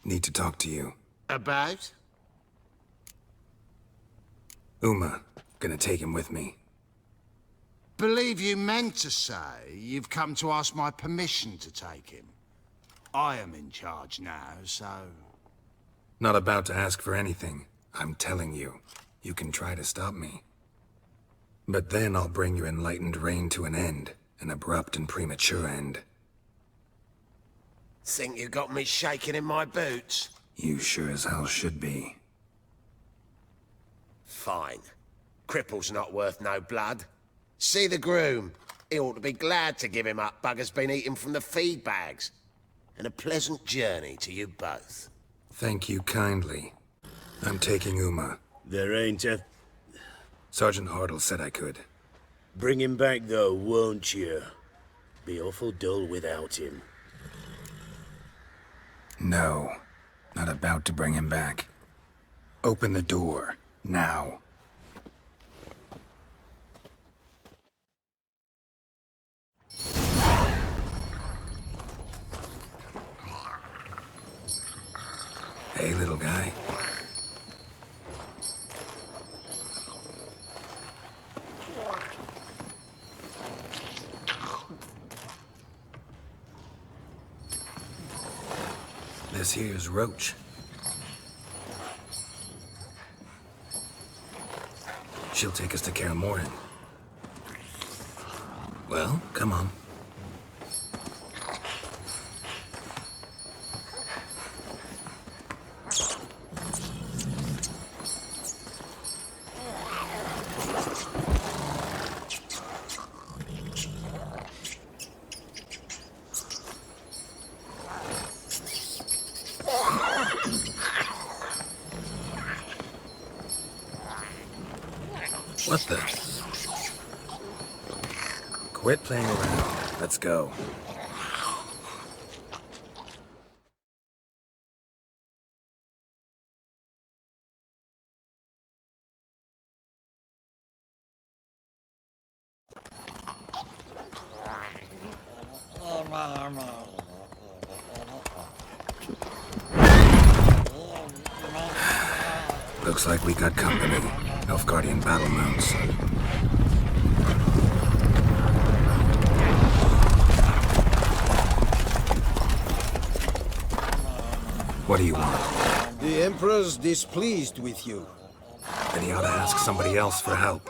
Need to talk to you. About? Uma. Gonna take him with me. Believe you meant to say you've come to ask my permission to take him. I am in charge now, so... Not about to ask for anything. I'm telling you. You can try to stop me. But then I'll bring your enlightened reign to an end. An abrupt and premature end. Think you got me shaking in my boots? You sure as hell should be. Fine. Cripple's not worth no blood. See the groom. He ought to be glad to give him up. Bugger's been eating from the feed bags. And a pleasant journey to you both. Thank you kindly. I'm taking Uma. There ain't a... Sergeant Hartle said I could. Bring him back, though, won't you? Be awful dull without him. No. Not about to bring him back. Open the door. Now. Hey, little guy. This here's Roach. She'll take us to Kaer Morhen. Well, come on. What the? Quit playing around. Let's go. Looks like we got company. Nilfgaardian battle mounts. What do you want? The Emperor's displeased with you. Then he ought to ask somebody else for help.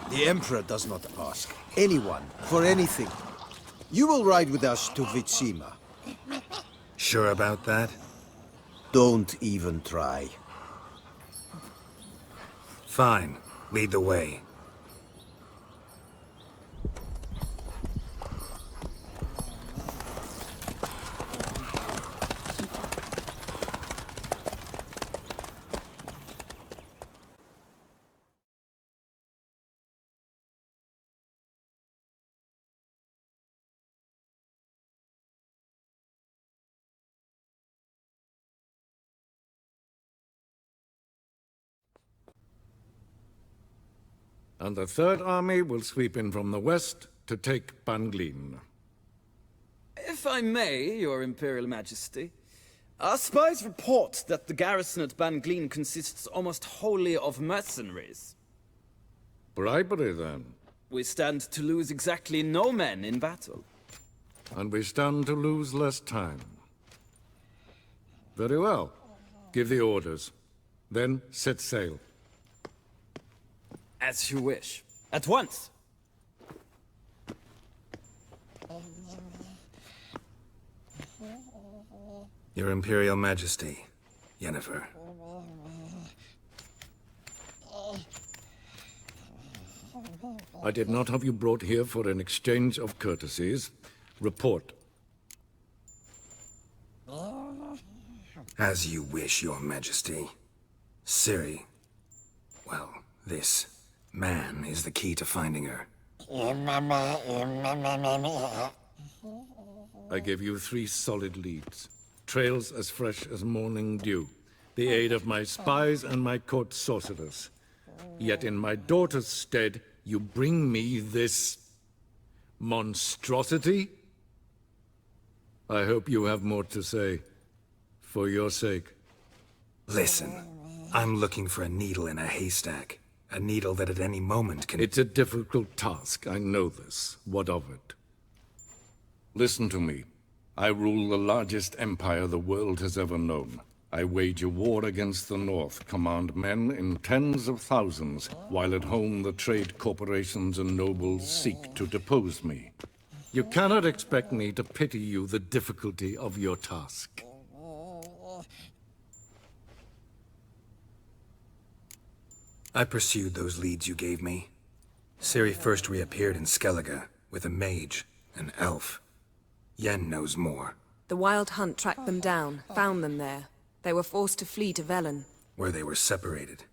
The Emperor does not ask anyone for anything. You will ride with us to Vitsima. Sure about that? Don't even try. Fine. Lead the way. And the Third Army will sweep in from the west to take Banglin. If I may, Your Imperial Majesty, our spies report that the garrison at Banglin consists almost wholly of mercenaries. Bribery, then. We stand to lose exactly no men in battle. And we stand to lose less time. Very well. Give the orders. Then set sail. As you wish. At once! Your Imperial Majesty, Yennefer. I did not have you brought here for an exchange of courtesies. Report. As you wish, Your Majesty. Ciri. Well, this man is the key to finding her. I gave you 3 solid leads. Trails as fresh as morning dew. The aid of my spies and my court sorcerers. Yet in my daughter's stead, you bring me this... monstrosity? I hope you have more to say. For your sake. Listen, I'm looking for a needle in a haystack. A needle that at any moment can... It's a difficult task, I know this. What of it? Listen to me. I rule the largest empire the world has ever known. I wage a war against the North, command men in tens of thousands, while at home the trade corporations and nobles seek to depose me. You cannot expect me to pity you the difficulty of your task. I pursued those leads you gave me. Ciri first reappeared in Skellige, with a mage, an elf. Yen knows more. The Wild Hunt tracked them down, found them there. They were forced to flee to Velen. Where they were separated.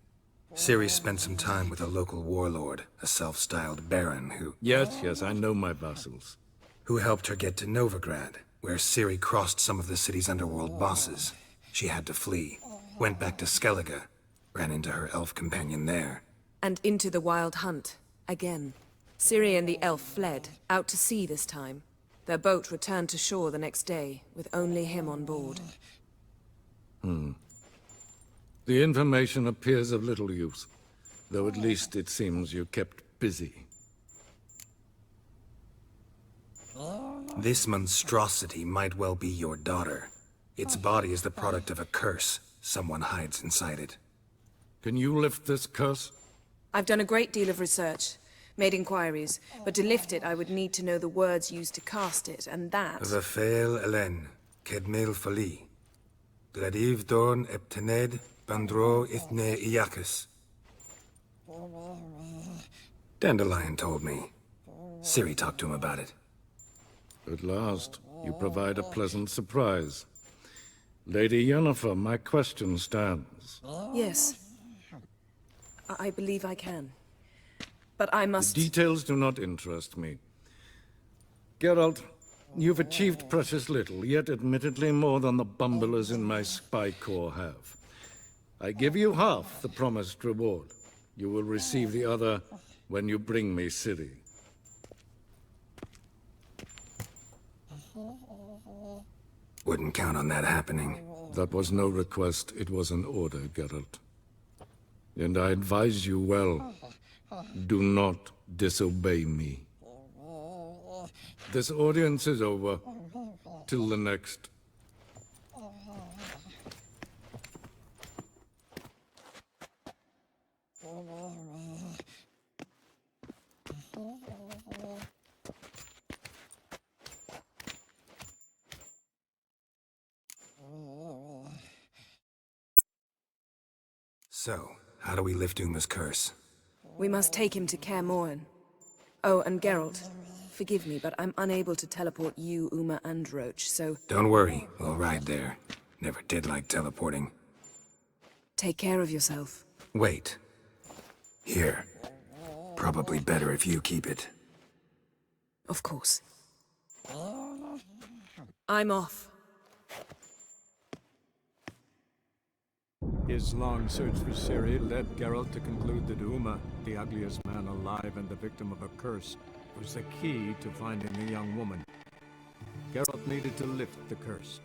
Ciri spent some time with a local warlord, a self-styled baron Yes, I know my vassals. who helped her get to Novigrad, where Ciri crossed some of the city's underworld bosses. She had to flee, went back to Skellige, ran into her elf companion there. And into the Wild Hunt, again. Ciri and the elf fled, out to sea this time. Their boat returned to shore the next day, with only him on board. The information appears of little use, though at least it seems you kept busy. This monstrosity might well be your daughter. Its body is the product of a curse. Someone hides inside it. Can you lift this curse? I've done a great deal of research, made inquiries, but to lift it I would need to know the words used to cast it, and that... Vafel Elen, Kedmil Fali. Gladiv Dorn Eptened, Bandro Ithne Iacus. Dandelion told me. Ciri talked to him about it. At last, you provide a pleasant surprise. Lady Yennefer, my question stands. Yes. I believe I can. But I must... Details do not interest me. Geralt, you've achieved precious little, yet admittedly more than the bumblers in my spy corps have. I give you half the promised reward. You will receive the other when you bring me Ciri. Wouldn't count on that happening. That was no request, it was an order, Geralt. And I advise you well, do not disobey me. This audience is over. Till the next. So, how do we lift Uma's curse? We must take him to Kaer Morhen. Oh, and Geralt, forgive me, but I'm unable to teleport you, Uma, and Roach, so... Don't worry, we'll ride there. Never did like teleporting. Take care of yourself. Wait. Here. Probably better if you keep it. Of course. I'm off. His long search for Ciri led Geralt to conclude that Uma, the ugliest man alive and the victim of a curse, was the key to finding the young woman. Geralt needed to lift the curse,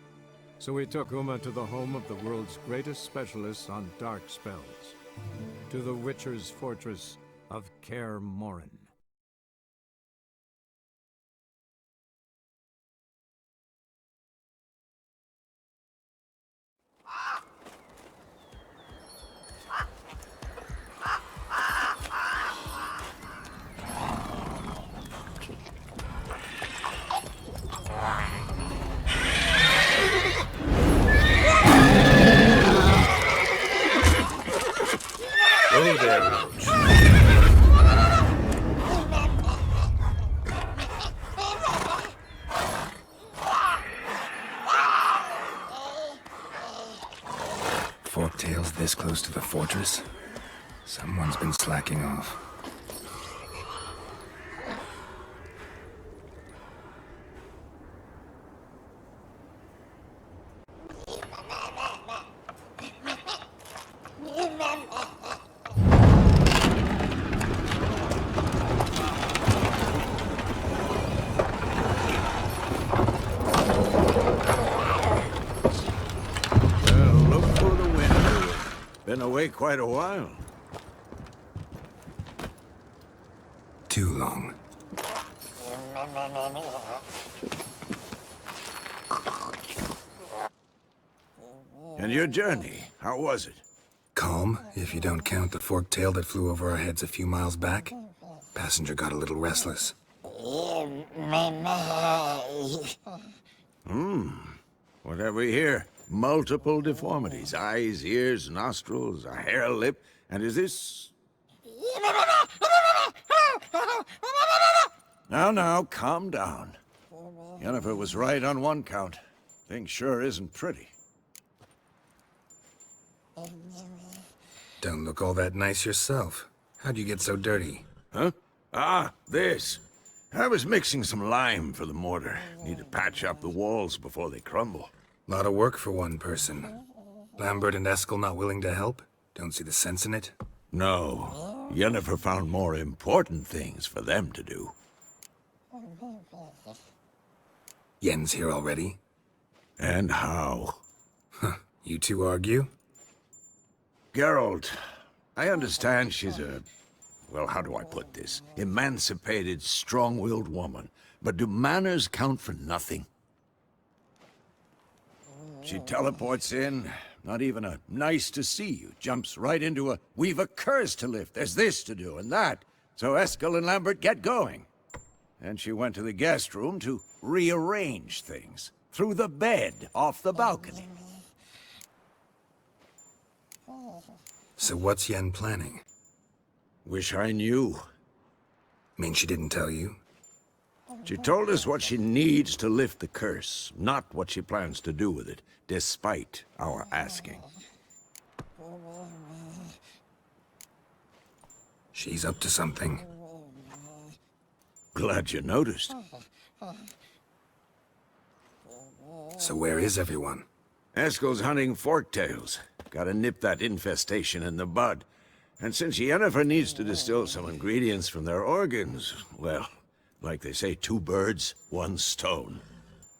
so he took Uma to the home of the world's greatest specialist on dark spells, to the Witcher's fortress of Kaer Morhen. Oh there, Roach. Forktails this close to the fortress? Someone's been slacking off. Been away quite a while. Too long. And your journey, how was it? Calm, if you don't count the forked tail that flew over our heads a few miles back. Passenger got a little restless. What have we here? Multiple deformities. Eyes, ears, nostrils, a hair lip. And is this... Now, calm down. Yennefer was right on one count. Thing sure isn't pretty. Don't look all that nice yourself. How'd you get so dirty? Huh? Ah, this. I was mixing some lime for the mortar. Need to patch up the walls before they crumble. Lot of work for one person. Lambert and Eskel not willing to help? Don't see the sense in it? No. Yennefer found more important things for them to do. Yen's here already? And how? You two argue? Geralt, I understand she's a... Well, how do I put this? Emancipated, strong-willed woman. But do manners count for nothing? She teleports in, not even a nice to see you, jumps right into a we've a curse to lift, there's this to do and that. So Eskel and Lambert get going. And she went to the guest room to rearrange things. Through the bed, off the balcony. So what's Yen planning? Wish I knew. Mean she didn't tell you? She told us what she needs to lift the curse, not what she plans to do with it, despite our asking. She's up to something. Glad you noticed. So where is everyone? Eskel's hunting forktails. Gotta nip that infestation in the bud. And since Yennefer needs to distill some ingredients from their organs, well, like they say, 2 birds, 1 stone.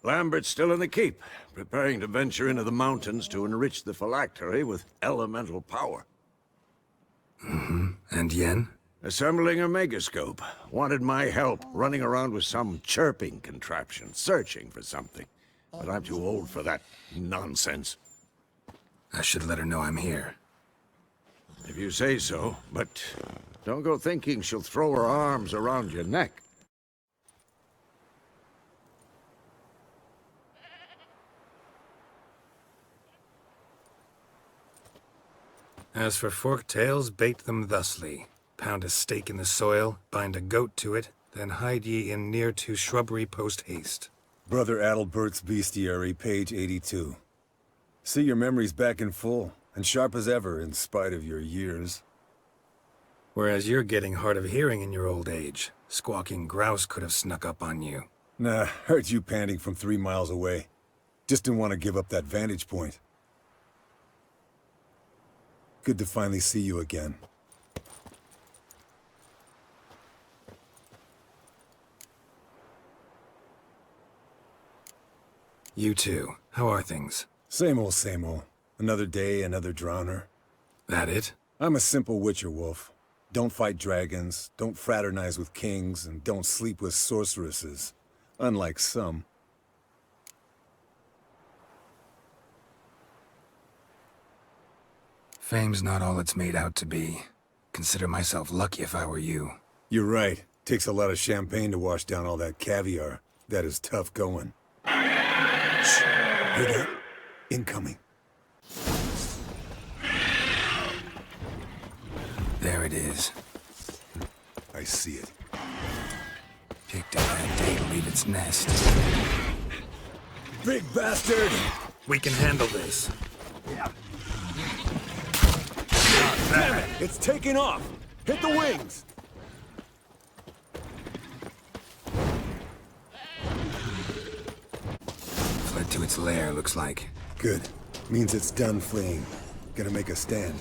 Lambert's still in the keep, preparing to venture into the mountains to enrich the phylactery with elemental power. And Yen? Assembling a megascope. Wanted my help running around with some chirping contraption, searching for something. But I'm too old for that nonsense. I should let her know I'm here. If you say so, but don't go thinking she'll throw her arms around your neck. As for forked tails, bait them thusly. Pound a stake in the soil, bind a goat to it, then hide ye in near to shrubbery post haste. Brother Adalbert's Bestiary, page 82. See your memories back in full, and sharp as ever in spite of your years. Whereas you're getting hard of hearing in your old age. Squawking grouse could have snuck up on you. Nah, heard you panting from 3 miles away. Just didn't want to give up that vantage point. Good to finally see you again. You too. How are things? Same old, same old. Another day, another drowner. That it? I'm a simple witcher wolf. Don't fight dragons, don't fraternize with kings, and don't sleep with sorceresses. Unlike some. Fame's not all it's made out to be. Consider myself lucky if I were you. You're right. Takes a lot of champagne to wash down all that caviar. That is tough going. Shh. Hear that? Incoming. There it is. I see it. Picked up that day to leave its nest. Big bastard! We can handle this. Damn it! It's taking off! Hit the wings! Fled to its lair, looks like. Good. Means it's done fleeing. Gonna make a stand.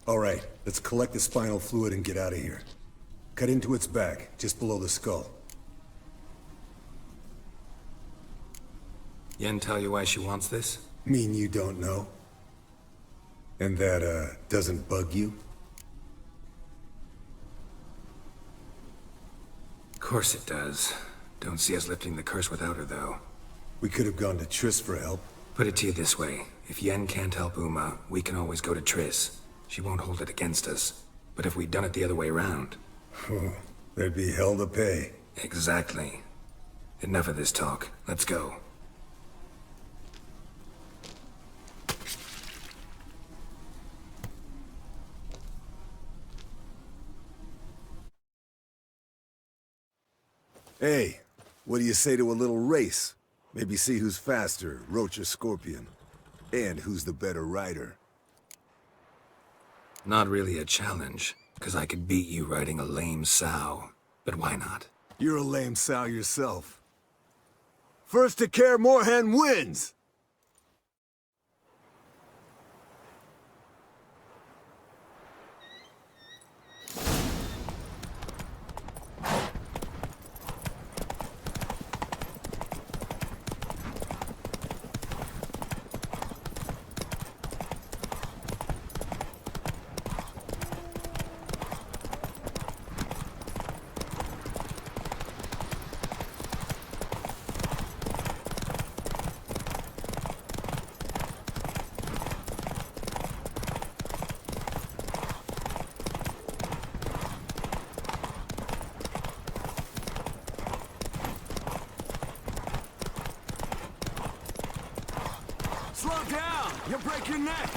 All right, let's collect the spinal fluid and get out of here. Cut into its back, just below the skull. Yen tell you why she wants this? Mean you don't know? And that, doesn't bug you? Of course it does. Don't see us lifting the curse without her, though. We could have gone to Triss for help. Put it to you this way. If Yen can't help Uma, we can always go to Triss. She won't hold it against us. But if we'd done it the other way around... There'd be hell to pay. Exactly. Enough of this talk. Let's go. Hey, what do you say to a little race? Maybe see who's faster, Roach or Scorpion. And who's the better rider. Not really a challenge, because I could beat you riding a lame sow. But why not? You're a lame sow yourself. First to Kaer Morhen wins! Slow down! You'll break your neck!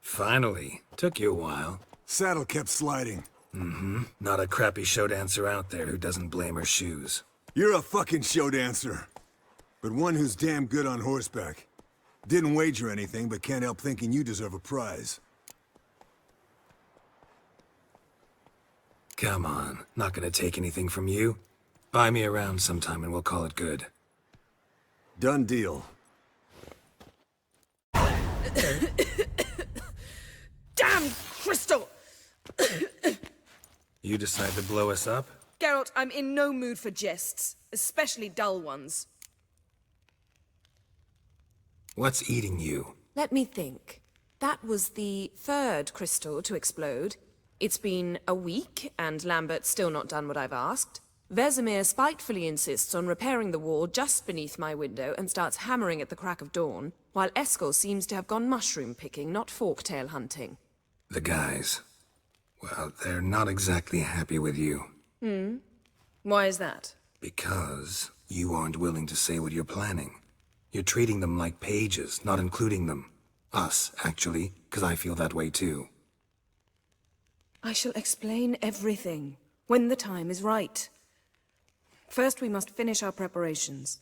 Finally. Took you a while. Saddle kept sliding. Mm-hmm. Not a crappy show dancer out there who doesn't blame her shoes. You're a fucking show dancer. But one who's damn good on horseback. Didn't wager anything, but can't help thinking you deserve a prize. Come on. Not gonna take anything from you. Buy me around sometime and we'll call it good. Done deal. Damn crystal! You decide to blow us up? Geralt, I'm in no mood for jests, especially dull ones. What's eating you? Let me think. That was the third crystal to explode. It's been a week, and Lambert's still not done what I've asked. Vesemir spitefully insists on repairing the wall just beneath my window and starts hammering at the crack of dawn, while Eskel seems to have gone mushroom picking, not forktail hunting. The guys. Well, they're not exactly happy with you. Why is that? Because you aren't willing to say what you're planning. You're treating them like pages, not including them. Us, actually, because I feel that way too. I shall explain everything, when the time is right. First, we must finish our preparations.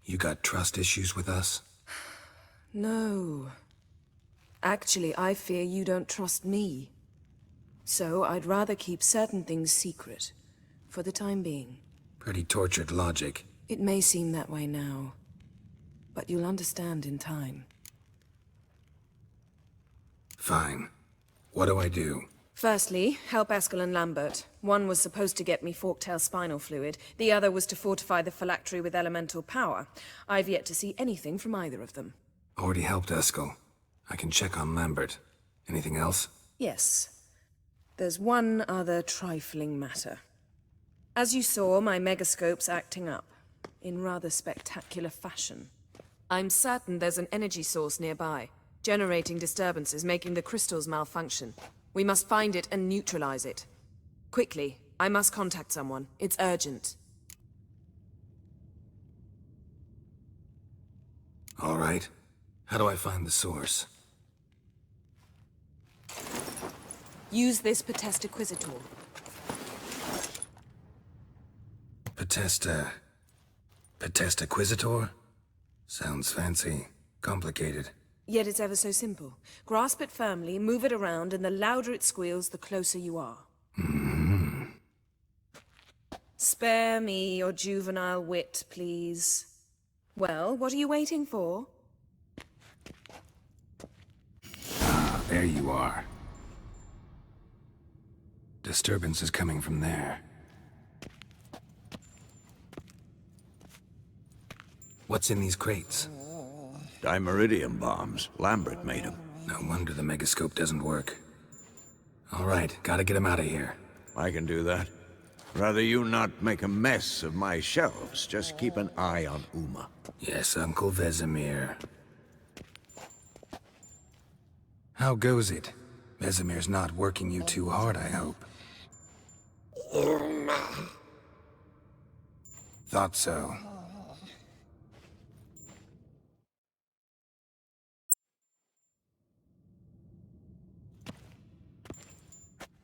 You got trust issues with us? No. Actually, I fear you don't trust me. So, I'd rather keep certain things secret, for the time being. Pretty tortured logic. It may seem that way now, but you'll understand in time. Fine. What do I do? Firstly, help Eskel and Lambert. One was supposed to get me forktail spinal fluid, the other was to fortify the phylactery with elemental power. I've yet to see anything from either of them. Already helped Eskel. I can check on Lambert. Anything else? Yes. There's one other trifling matter. As you saw, my megascope's acting up, in rather spectacular fashion. I'm certain there's an energy source nearby, generating disturbances, making the crystals malfunction. We must find it and neutralize it. Quickly, I must contact someone. It's urgent. All right. How do I find the source? Use this Potesta Quisitor. Potesta Quisitor? Sounds fancy. Complicated. Yet it's ever so simple. Grasp it firmly, move it around, and the louder it squeals, the closer you are. Spare me your juvenile wit, please. Well, what are you waiting for? Ah, there you are. Disturbance is coming from there. What's in these crates? Dimeridium bombs. Lambert made them. No wonder the megascope doesn't work. All right, gotta get him out of here. I can do that. Rather you not make a mess of my shelves. Just keep an eye on Uma. Yes, Uncle Vesemir. How goes it? Vesemir's not working you too hard, I hope. Thought so.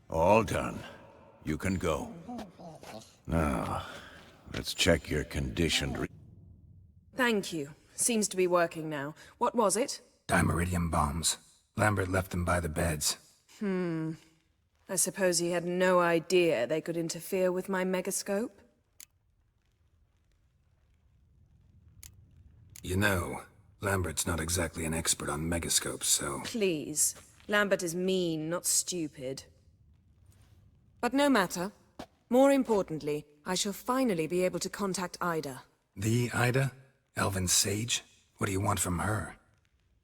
All done. You can go. Now, let's check your conditioned... Thank you. Seems to be working now. What was it? Dimeridium bombs. Lambert left them by the beds. I suppose he had no idea they could interfere with my megascope? You know, Lambert's not exactly an expert on megascopes, so... Please. Lambert is mean, not stupid. But no matter. More importantly, I shall finally be able to contact Ida. The Ida? Elven sage? What do you want from her?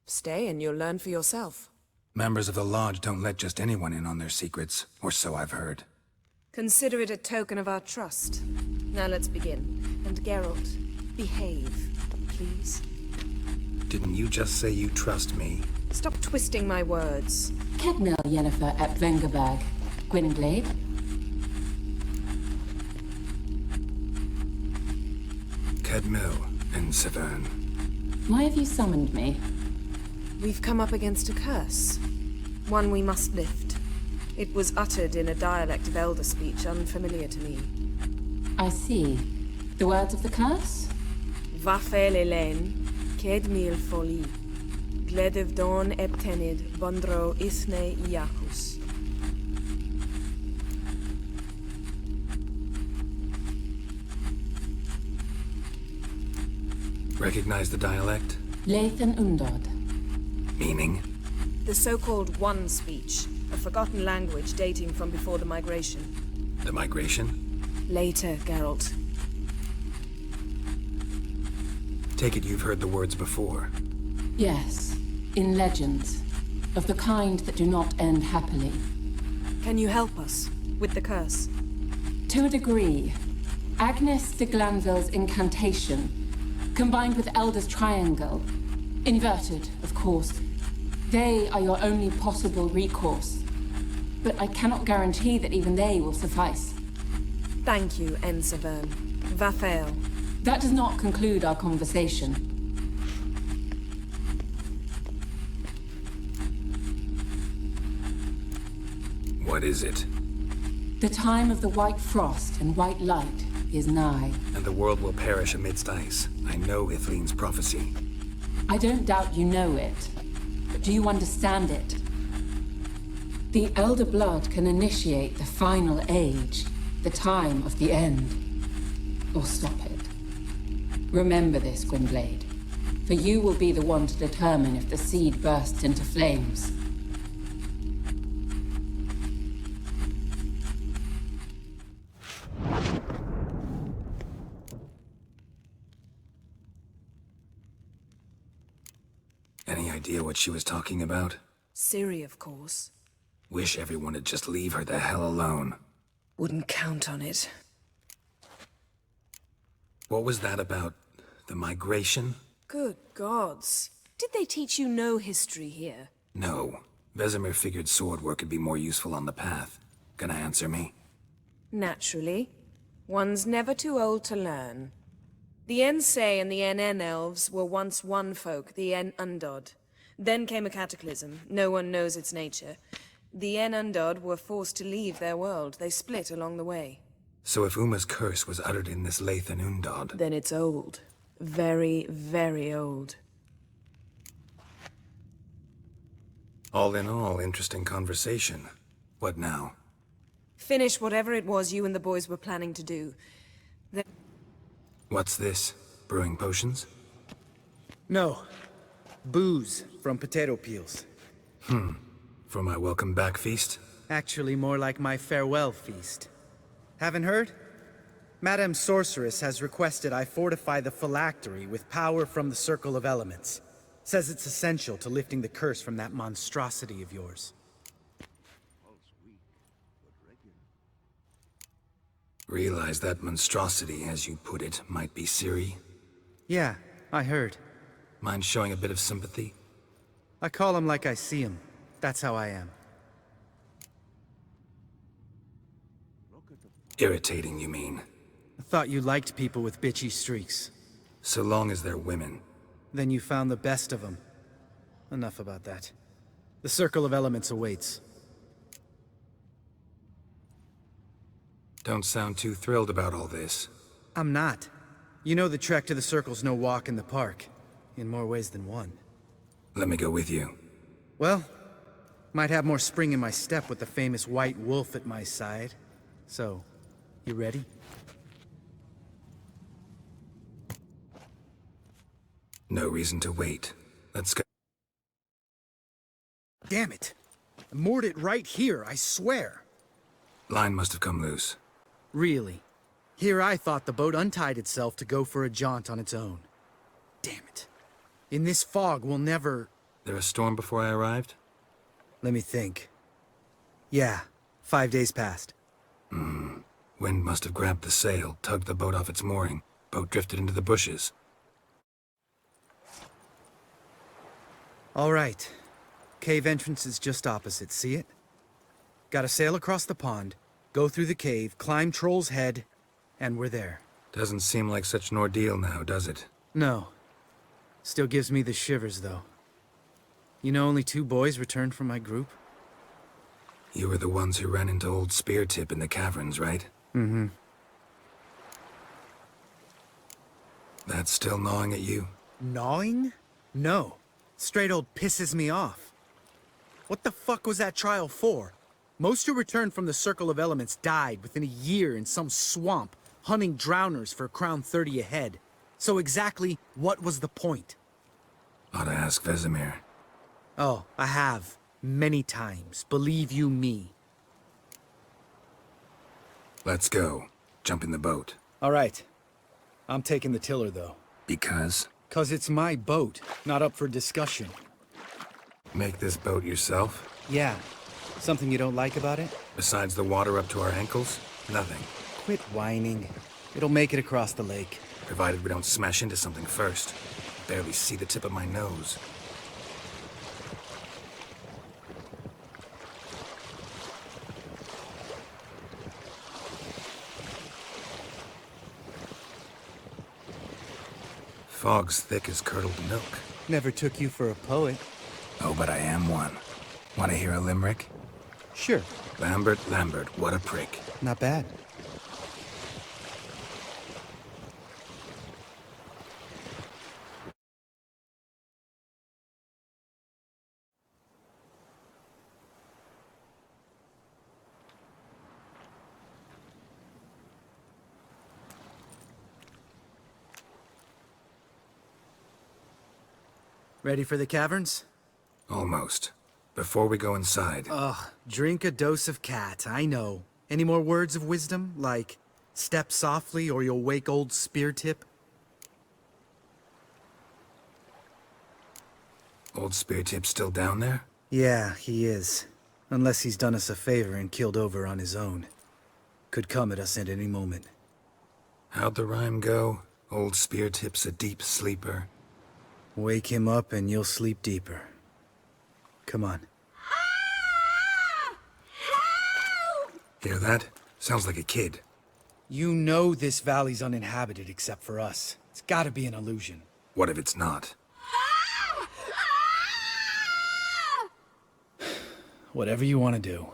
Stay and you'll learn for yourself. Members of the Lodge don't let just anyone in on their secrets, or so I've heard. Consider it a token of our trust. Now let's begin. And Geralt, behave, please. Didn't you just say you trust me? Stop twisting my words. Kedmil Yennefer at Vengerberg. Gwynblade? Kedmil and Severn. Why have you summoned me? We've come up against a curse. One we must lift. It was uttered in a dialect of Elder speech unfamiliar to me. I see. The words of the curse? Vafel Elen, Kedmil Foli, Gledev Don Eptenid, Bondro Isne Iacus. Recognize the dialect? Lathan Undod. Meaning? The so-called One speech, a forgotten language dating from before the migration. The migration? Later, Geralt. Take it you've heard the words before. Yes, in legends. Of the kind that do not end happily. Can you help us with the curse? To a degree. Agnes de Glanville's incantation, combined with Elder's triangle, inverted, of course. They are your only possible recourse. But I cannot guarantee that even they will suffice. Thank you, Severn. Vafel. That does not conclude our conversation. What is it? The time of the white frost and white light is nigh. And the world will perish amidst ice. I know Ithleen's prophecy. I don't doubt you know it. But do you understand it? The Elder Blood can initiate the final age, the time of the end. Or stop it. Remember this, Gwynblade. For you will be the one to determine if the seed bursts into flames. Any idea what she was talking about? Ciri, of course. Wish everyone would just leave her the hell alone. Wouldn't count on it. What was that about? The migration? Good gods. Did they teach you no history here? No. Vesemir figured sword work would be more useful on the path. Gonna answer me? Naturally. One's never too old to learn. The Ensei and the NN elves were once one folk, the En Undod. Then came a cataclysm. No one knows its nature. The Enundod were forced to leave their world. They split along the way. So if Uma's curse was uttered in this Lathan Undod, Then it's old. Very, very old. all in all, interesting conversation. What now? Finish whatever it was you and the boys were planning to do. Then What's this? Brewing potions? No. Booze from potato peels. For my welcome back feast? Actually, more like my farewell feast. Haven't heard? Madame Sorceress has requested I fortify the phylactery with power from the Circle of Elements. Says it's essential to lifting the curse from that monstrosity of yours. Realize that monstrosity, as you put it, might be Ciri? Yeah, I heard. Mind showing a bit of sympathy? I call him like I see him. That's how I am. Irritating, you mean? I thought you liked people with bitchy streaks. So long as they're women. Then you found the best of them. Enough about that. The Circle of Elements awaits. Don't sound too thrilled about all this. I'm not. You know the trek to the Circle's no walk in the park. In more ways than one. Let me go with you. Well, might have more spring in my step with the famous White Wolf at my side. So, you ready? No reason to wait. Let's go. Damn it! I moored it right here, I swear! Line must have come loose. Really? Here I thought the boat untied itself to go for a jaunt on its own. Damn it. In this fog, we'll never... There a storm before I arrived? Let me think. Yeah, 5 days passed. Wind must have grabbed the sail, tugged the boat off its mooring. Boat drifted into the bushes. All right. Cave entrance is just opposite, see it? Gotta sail across the pond, go through the cave, climb Troll's Head, and we're there. Doesn't seem like such an ordeal now, does it? No. Still gives me the shivers, though. You know only 2 boys returned from my group? You were the ones who ran into old Speartip in the caverns, right? Mm-hmm. That's still gnawing at you? Gnawing? No. Straight old pisses me off. What the fuck was that trial for? Most who returned from the Circle of Elements died within a year in some swamp, hunting drowners for a crown 30 a head. So exactly what was the point? Ought to ask Vesemir. Oh, I have. Many times. Believe you me. Let's go. Jump in the boat. All right. I'm taking the tiller, though. Because? 'Cause it's my boat, not up for discussion. Make this boat yourself? Yeah. Something you don't like about it? Besides the water up to our ankles? Nothing. Quit whining. It'll make it across the lake. Provided we don't smash into something first. Barely see the tip of my nose. Fog's thick as curdled milk. Never took you for a poet. Oh, but I am one. Want to hear a limerick? Sure. Lambert, Lambert, what a prick. Not bad. Ready for the caverns? Almost. Before we go inside... Ugh, drink a dose of cat, I know. Any more words of wisdom, like, step softly or you'll wake old Speartip? Old Speartip's still down there? Yeah, he is. Unless he's done us a favor and killed over on his own. Could come at us at any moment. How'd the rhyme go? Old Speartip's a deep sleeper. Wake him up and you'll sleep deeper. Come on. Hear that? Sounds like a kid. You know this valley's uninhabited except for us. It's gotta be an illusion. What if it's not? Whatever you want to do.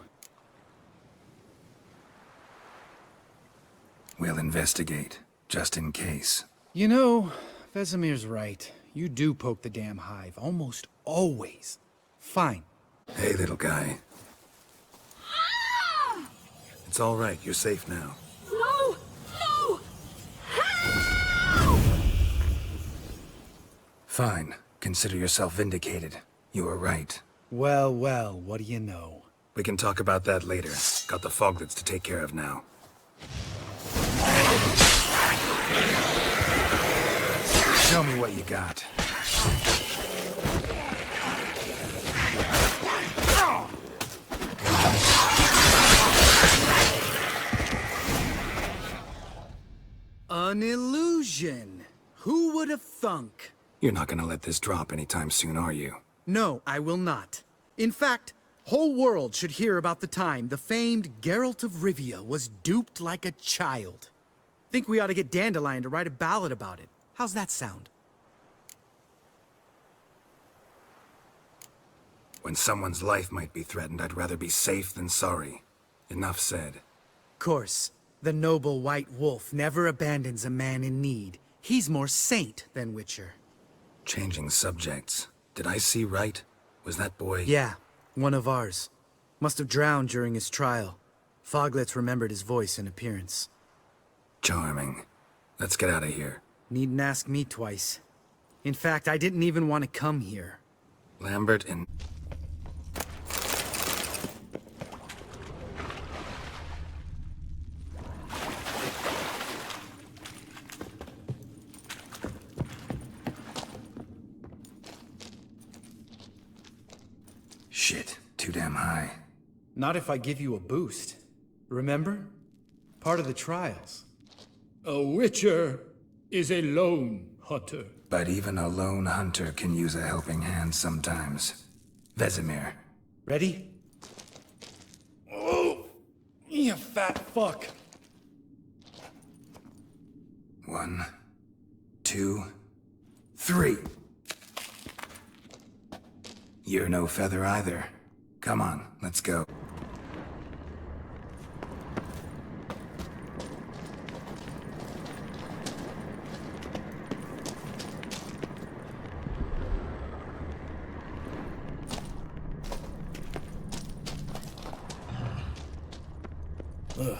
We'll investigate, just in case. You know, Vesemir's right. You do poke the damn hive, almost always. Fine. Hey, little guy. It's all right. You're safe now. No! No! Fine. Consider yourself vindicated. You were right. Well, well, what do you know? We can talk about that later. Got the foglets to take care of now. Show me what you got. An illusion. Who would have thunk? You're not gonna let this drop anytime soon, are you? No, I will not. In fact, whole world should hear about the time the famed Geralt of Rivia was duped like a child. Think we ought to get Dandelion to write a ballad about it. How's that sound? When someone's life might be threatened, I'd rather be safe than sorry. Enough said. Course, the noble white wolf never abandons a man in need. He's more saint than Witcher. Changing subjects. Did I see right? Was that boy... Yeah, one of ours. Must have drowned during his trial. Foglets remembered his voice and appearance. Charming. Let's get out of here. Needn't ask me twice. In fact, I didn't even want to come here. Lambert and... Shit, too damn high. Not if I give you a boost. Remember? Part of the trials. A witcher is a lone hunter. But even a lone hunter can use a helping hand sometimes. Vesemir. Ready? Oh, you fat fuck. 1, 2, 3. You're no feather either. Come on, let's go. Ugh.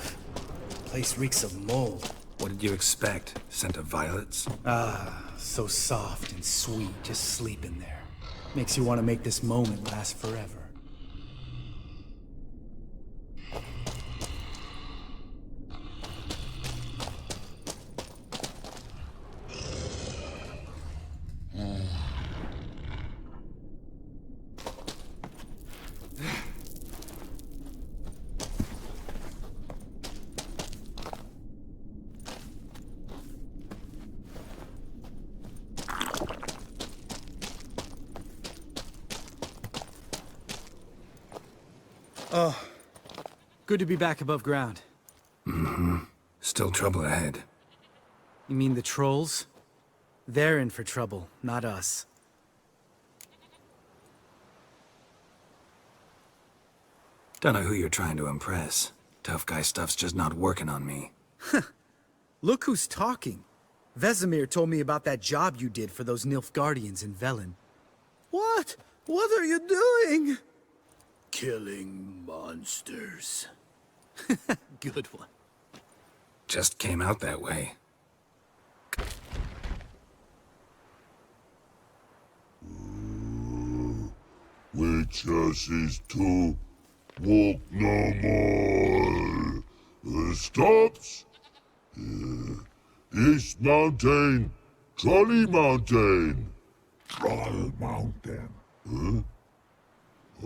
Place reeks of mold. What did you expect? Scent of violets? Ah, so soft and sweet, just sleeping there. Makes you want to make this moment last forever. Oh, good to be back above ground. Mm-hmm. Still trouble ahead. You mean the trolls? They're in for trouble, not us. Don't know who you're trying to impress. Tough guy stuff's just not working on me. Look who's talking. Vesemir told me about that job you did for those Nilfgaardians in Velen. What? What are you doing? Killing monsters. Good one. Just came out that way. Witches is to walk no more. Stops? East Mountain, Trolley Mountain. Troll Mountain. Huh?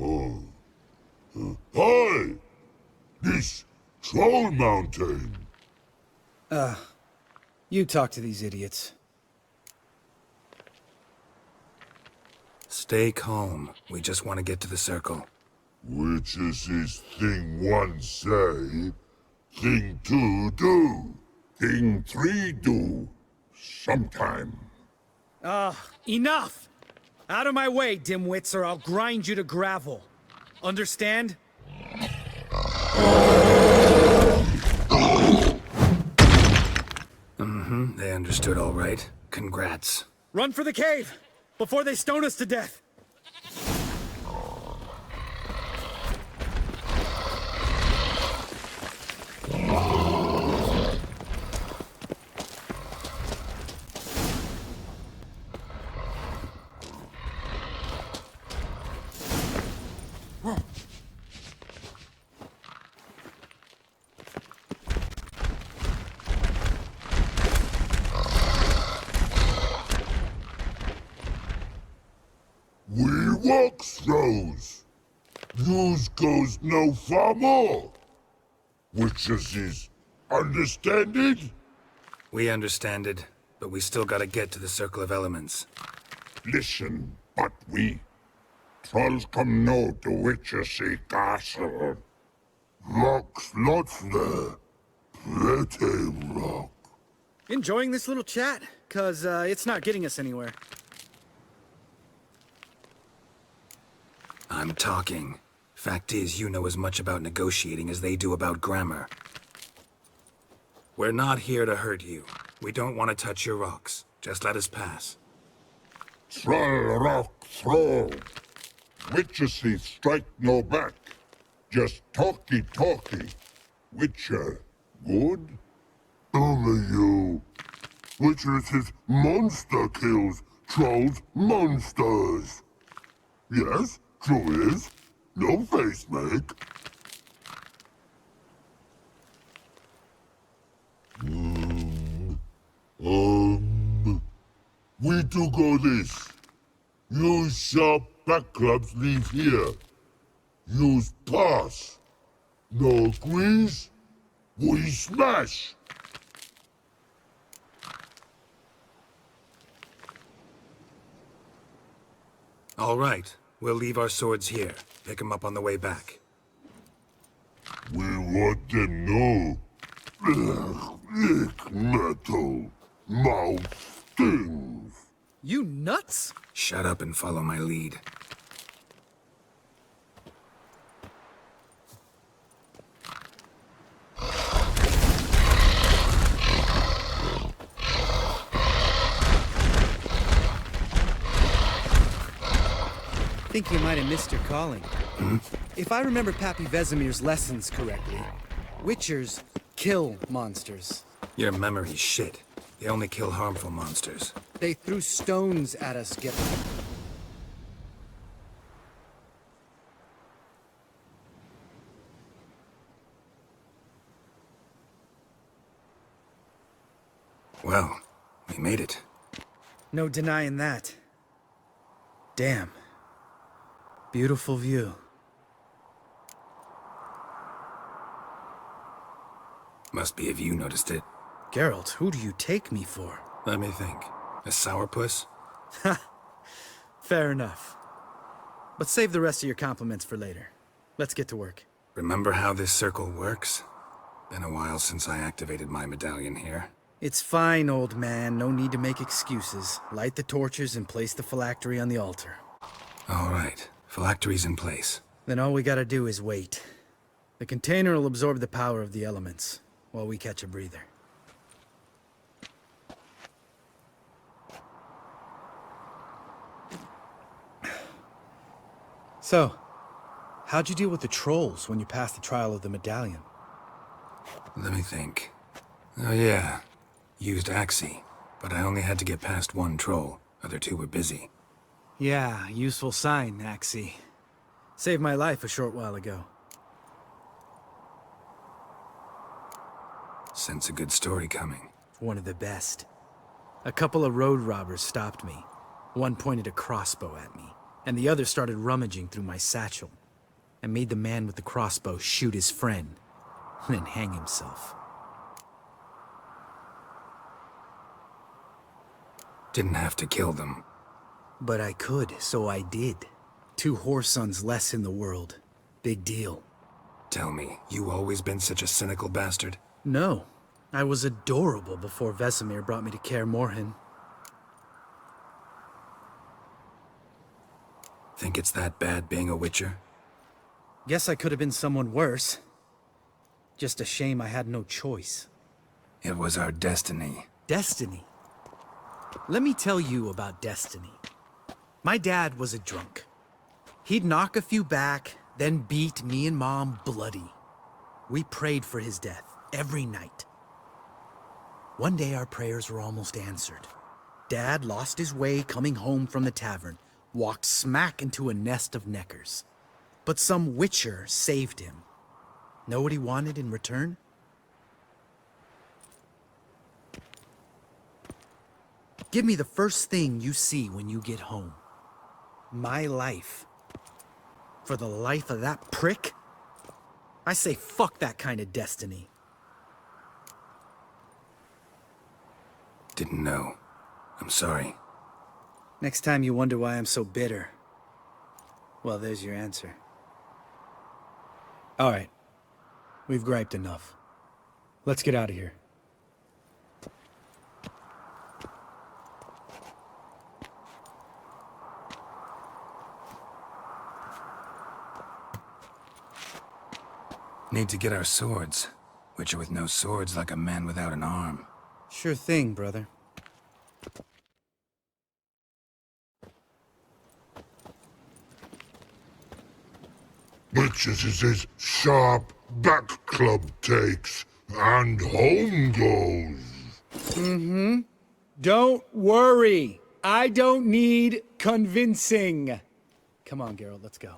Oh. Hi! This Troll Mountain. You talk to these idiots. Stay calm. We just want to get to the circle. Witches is thing 1 say, thing 2 do, thing 3 do, sometime. Enough! Out of my way, dimwits, or I'll grind you to gravel. Understand? Mm-hmm, they understood all right. Congrats. Run for the cave! Before they stone us to death! We walk throws. News goes no far more. Witches is understanded? We understand it, but we still gotta get to the Circle of Elements. Listen, but we trolls come no to Witches castle. Rocks lots there. Pretty rock. Enjoying this little chat? Cause, it's not getting us anywhere. I'm talking. Fact is, you know as much about negotiating as they do about grammar. We're not here to hurt you. We don't want to touch your rocks. Just let us pass. Troll rock throw. Witches strike no back. Just talky. Witcher, good? Only you. Witches is monster kills. Trolls monsters. Yes, true is. No face make. We do go this. Use sharp back clubs leave here. Use pass. No agrees? We smash. All right. We'll leave our swords here. Pick them up on the way back. We want them know. Lick metal. Mouth stings. You nuts? Shut up and follow my lead. I think you might have missed your calling. If I remember Pappy Vesemir's lessons correctly, Witchers kill monsters. Your memory's shit. They only kill harmful monsters. They threw stones at us, Well, we made it. No denying that. Damn. Beautiful view. Must be if you noticed it. Geralt, who do you take me for? Let me think. A sourpuss? Ha! Fair enough. But save the rest of your compliments for later. Let's get to work. Remember how this circle works? Been a while since I activated my medallion here. It's fine, old man. No need to make excuses. Light the torches and place the phylactery on the altar. All right. Phylactery's in place. Then all we gotta do is wait. The container will absorb the power of the elements, while we catch a breather. So, how'd you deal with the trolls when you passed the trial of the medallion? Let me think. Oh yeah. Used Axii, but I only had to get past one troll. Other two were busy. Yeah, useful sign, Axii. Saved my life a short while ago. Sense a good story coming. One of the best. A couple of road robbers stopped me. One pointed a crossbow at me, and the other started rummaging through my satchel. I made the man with the crossbow shoot his friend, then hang himself. Didn't have to kill them. But I could, so I did. 2 whoresons less in the world. Big deal. Tell me, you always been such a cynical bastard? No. I was adorable before Vesemir brought me to Kaer Morhen. Think it's that bad being a Witcher? Guess I could have been someone worse. Just a shame I had no choice. It was our destiny. Destiny? Let me tell you about destiny. My dad was a drunk. He'd knock a few back, then beat me and Mom bloody. We prayed for his death every night. One day our prayers were almost answered. Dad lost his way coming home from the tavern, walked smack into a nest of neckers. But some witcher saved him. Know what he wanted in return? Give me the first thing you see when you get home. My life. For the life of that prick? I say fuck that kind of destiny. Didn't know. I'm sorry. Next time you wonder why I'm so bitter, well, there's your answer. All right. We've griped enough. Let's get out of here. Need to get our swords. Witcher with no swords like a man without an arm. Sure thing, brother. Bitches is his sharp back club takes, and home goes. Mm-hmm. Don't worry. I don't need convincing. Come on, Geralt, let's go.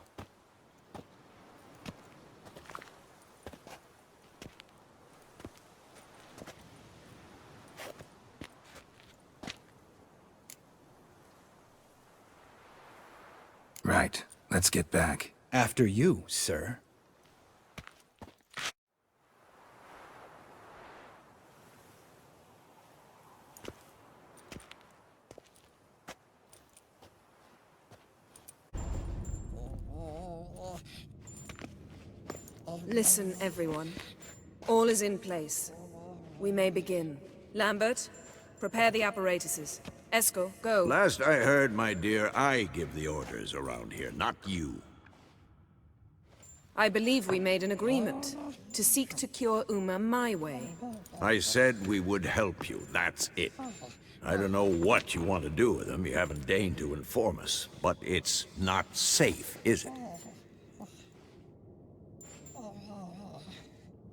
Right. Let's get back. After you, sir. Listen, everyone. All is in place. We may begin. Lambert, prepare the apparatuses. Eskel, go. Last I heard, my dear, I give the orders around here, not you. I believe we made an agreement to seek to cure Uma my way. I said we would help you, that's it. I don't know what you want to do with them, you haven't deigned to inform us. But it's not safe, is it?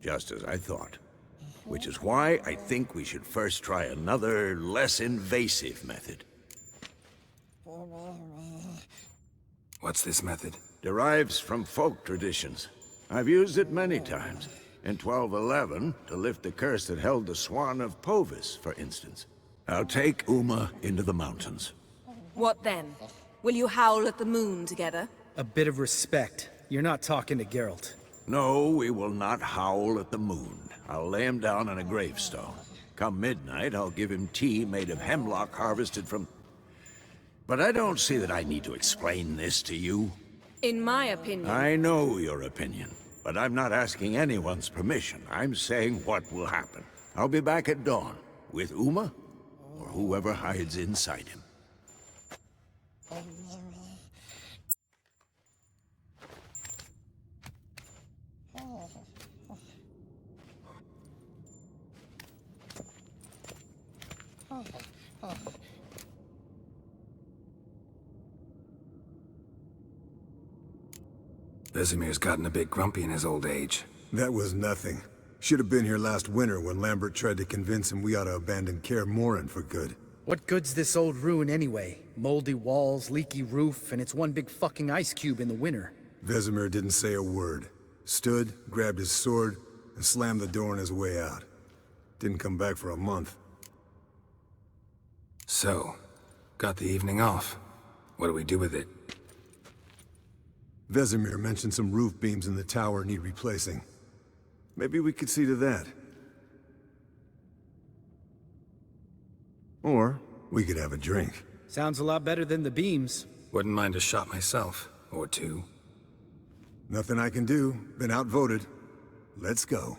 Just as I thought. Which is why I think we should first try another, less invasive method. What's this method? Derives from folk traditions. I've used it many times. In 1211, to lift the curse that held the Swan of Povis, for instance. I'll take Uma into the mountains. What then? Will you howl at the moon together? A bit of respect. You're not talking to Geralt. No, we will not howl at the moon. I'll lay him down on a gravestone. Come midnight, I'll give him tea made of hemlock harvested from... But I don't see that I need to explain this to you. In my opinion... I know your opinion, but I'm not asking anyone's permission. I'm saying what will happen. I'll be back at dawn, with Uma, or whoever hides inside him. Vesemir's gotten a bit grumpy in his old age. That was nothing. Should have been here last winter when Lambert tried to convince him we ought to abandon Kaer Morhen for good. What good's this old ruin anyway? Moldy walls, leaky roof, and it's one big fucking ice cube in the winter. Vesemir didn't say a word. Stood, grabbed his sword, and slammed the door on his way out. Didn't come back for a month. So, got the evening off. What do we do with it? Vesemir mentioned some roof beams in the tower need replacing. Maybe we could see to that. Or we could have a drink. Sounds a lot better than the beams. Wouldn't mind a shot myself, or two. Nothing I can do. Been outvoted. Let's go.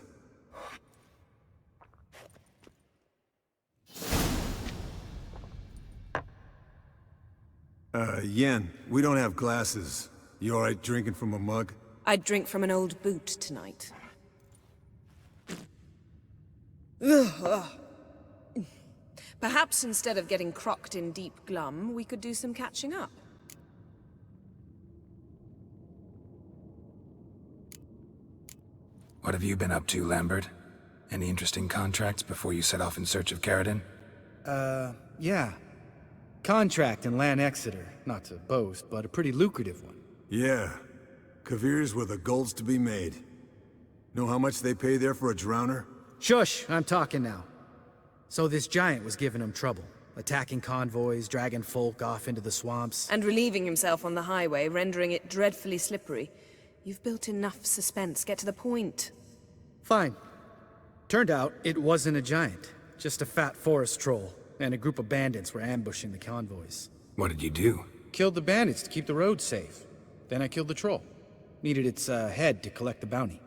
Yen, we don't have glasses. You alright drinking from a mug? I'd drink from an old boot tonight. Perhaps instead of getting crocked in deep glum, we could do some catching up. What have you been up to, Lambert? Any interesting contracts before you set off in search of Caridin? Yeah. Contract in Lan Exeter. Not to boast, but a pretty lucrative one. Yeah. Kavir's where the gold's to be made. Know how much they pay there for a drowner? Shush! I'm talking now. So this giant was giving him trouble. Attacking convoys, dragging folk off into the swamps. And relieving himself on the highway, rendering it dreadfully slippery. You've built enough suspense. Get to the point. Fine. Turned out, it wasn't a giant. Just a fat forest troll. And a group of bandits were ambushing the convoys. What did you do? Killed the bandits to keep the road safe. Then I killed the troll. Needed its head to collect the bounty.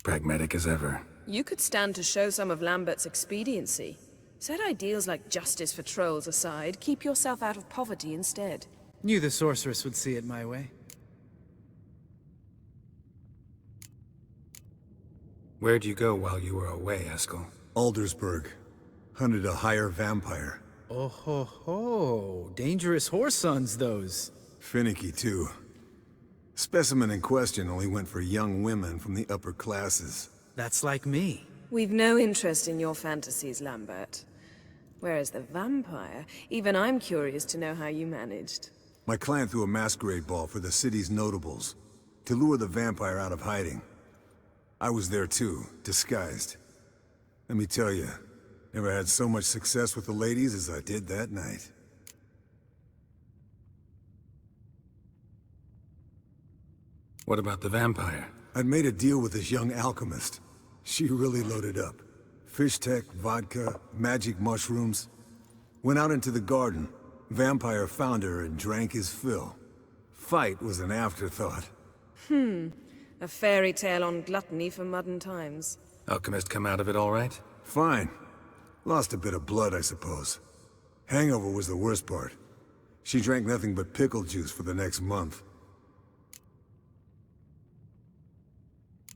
Pragmatic as ever. You could stand to show some of Lambert's expediency. Set ideals like justice for trolls aside, keep yourself out of poverty instead. Knew the sorceress would see it my way. Where'd you go while you were away, Eskel? Aldersburg. Hunted a higher vampire. Oh ho ho. Dangerous horse sons, those. Finicky, too. Specimen in question only went for young women from the upper classes. That's like me. We've no interest in your fantasies, Lambert. Whereas the vampire, even I'm curious to know how you managed. My client threw a masquerade ball for the city's notables, to lure the vampire out of hiding. I was there too, disguised. Let me tell you, never had so much success with the ladies as I did that night. What about the vampire? I'd made a deal with this young alchemist. She really loaded up. Fish tech, vodka, magic mushrooms. Went out into the garden. Vampire found her and drank his fill. Fight was an afterthought. A fairy tale on gluttony for modern times. Alchemist come out of it all right? Fine. Lost a bit of blood, I suppose. Hangover was the worst part. She drank nothing but pickle juice for the next month.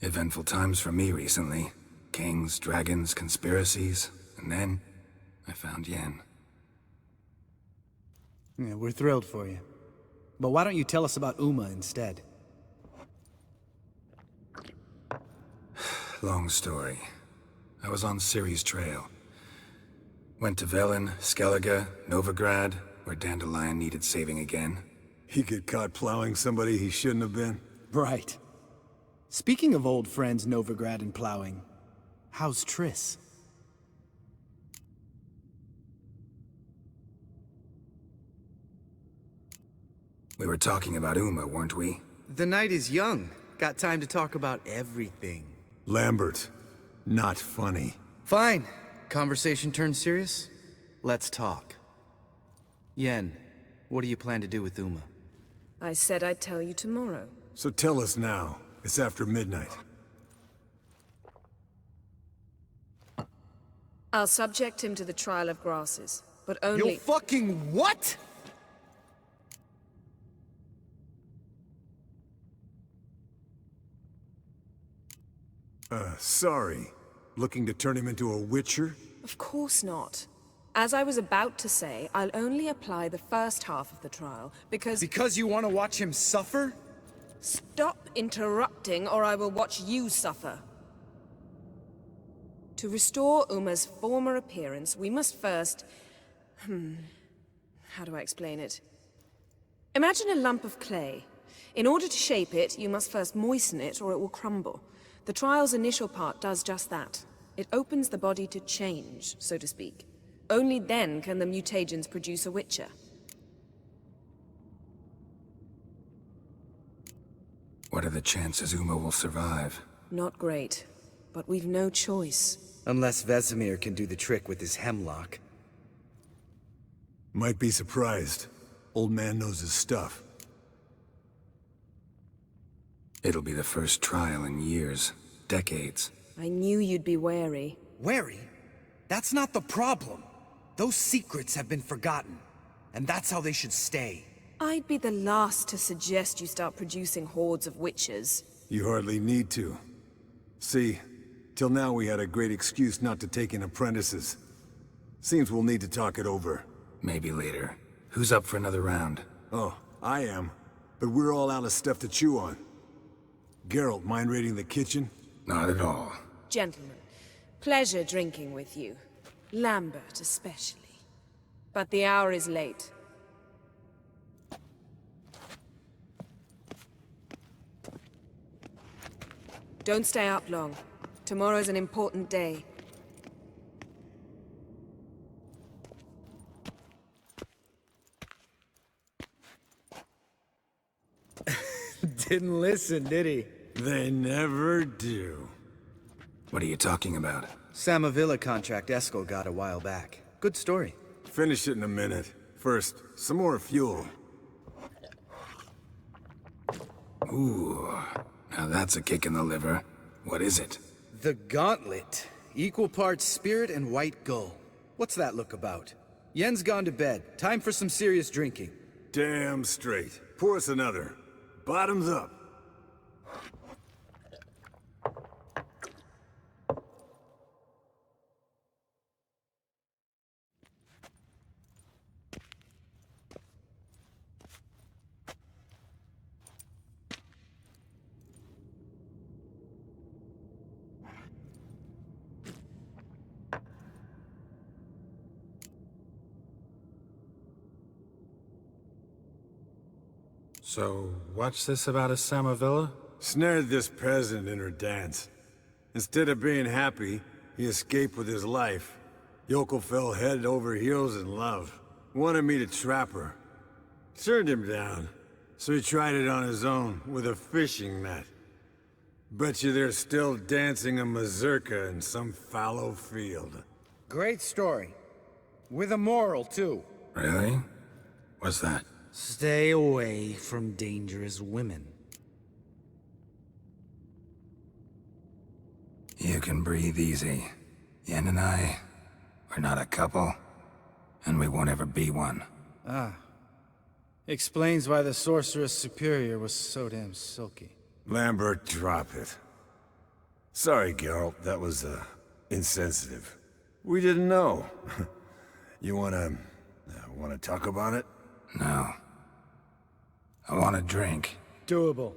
Eventful times for me recently. Kings, dragons, conspiracies, and then I found Yen. Yeah, we're thrilled for you. But why don't you tell us about Uma instead? Long story. I was on Ciri's trail. Went to Velen, Skellige, Novigrad, where Dandelion needed saving again. He get caught plowing somebody he shouldn't have been? Right. Speaking of old friends Novigrad and plowing, how's Triss? We were talking about Uma, weren't we? The night is young. Got time to talk about everything. Lambert. Not funny. Fine. Conversation turned serious? Let's talk. Yen, what do you plan to do with Uma? I said I'd tell you tomorrow. So tell us now. It's after midnight. I'll subject him to the trial of grasses, but only— You'll fucking what?! Sorry. Looking to turn him into a witcher? Of course not. As I was about to say, I'll only apply the first half of the trial, because— Because you want to watch him suffer? Stop interrupting, or I will watch you suffer. To restore Uma's former appearance, we must first— how do I explain it? Imagine a lump of clay. In order to shape it, you must first moisten it, or it will crumble. The trial's initial part does just that. It opens the body to change, so to speak. Only then can the mutagens produce a witcher. What are the chances Uma will survive? Not great, but we've no choice. Unless Vesemir can do the trick with his hemlock. Might be surprised. Old man knows his stuff. It'll be the first trial in years. Decades. I knew you'd be wary. Wary? That's not the problem. Those secrets have been forgotten. and that's how they should stay. I'd be the last to suggest you start producing hordes of witches. You hardly need to. See, till now we had a great excuse not to take in apprentices. Seems we'll need to talk it over. Maybe later. Who's up for another round? Oh, I am. But we're all out of stuff to chew on. Geralt, mind raiding the kitchen? Not at all. Gentlemen, pleasure drinking with you. Lambert especially. But the hour is late. Don't stay up long. Tomorrow's an important day. Didn't listen, did he? They never do. What are you talking about? Samavilla contract Eskel got a while back. Good story. Finish it in a minute. First, some more fuel. Ooh, now that's a kick in the liver. What is it? The Gauntlet. Equal parts spirit and white gull. What's that look about? Yen's gone to bed. Time for some serious drinking. Damn straight. Pour us another. Bottoms up. So, what's this about a Samavilla? Snared this peasant in her dance. Instead of being happy, he escaped with his life. Yokel fell head over heels in love. Wanted me to trap her. Turned him down. So he tried it on his own, with a fishing net. Bet you they're still dancing a mazurka in some fallow field. Great story. With a moral, too. Really? What's that? Stay away from dangerous women. You can breathe easy. Yen and I, we're not a couple, and we won't ever be one. Ah. Explains why the Sorceress Superior was so damn silky. Lambert, drop it. Sorry, Geralt, that was, insensitive. We didn't know. You wanna talk about it? No. I want a drink. Doable.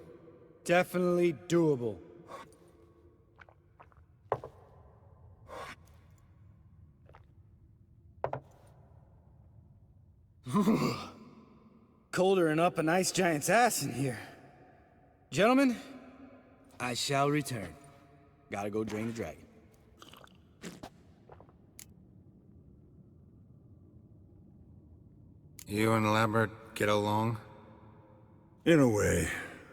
Definitely doable. Colder than up an ice giant's ass in here. Gentlemen, I shall return. Gotta go drain the dragon. You and Lambert get along? In a way.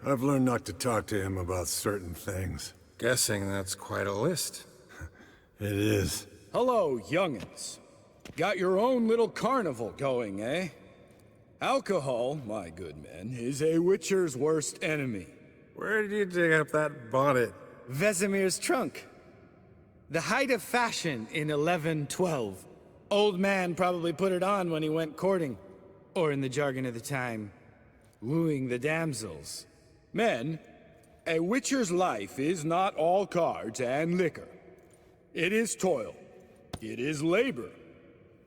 I've learned not to talk to him about certain things. Guessing that's quite a list. It is. Hello, young'uns. Got your own little carnival going, eh? Alcohol, my good men, is a witcher's worst enemy. Where did you dig up that bonnet? Vesemir's trunk. The height of fashion in 1112. Old man probably put it on when he went courting. Or in the jargon of the time, wooing the damsels. Men, a witcher's life is not all cards and liquor. It is toil. It is labor.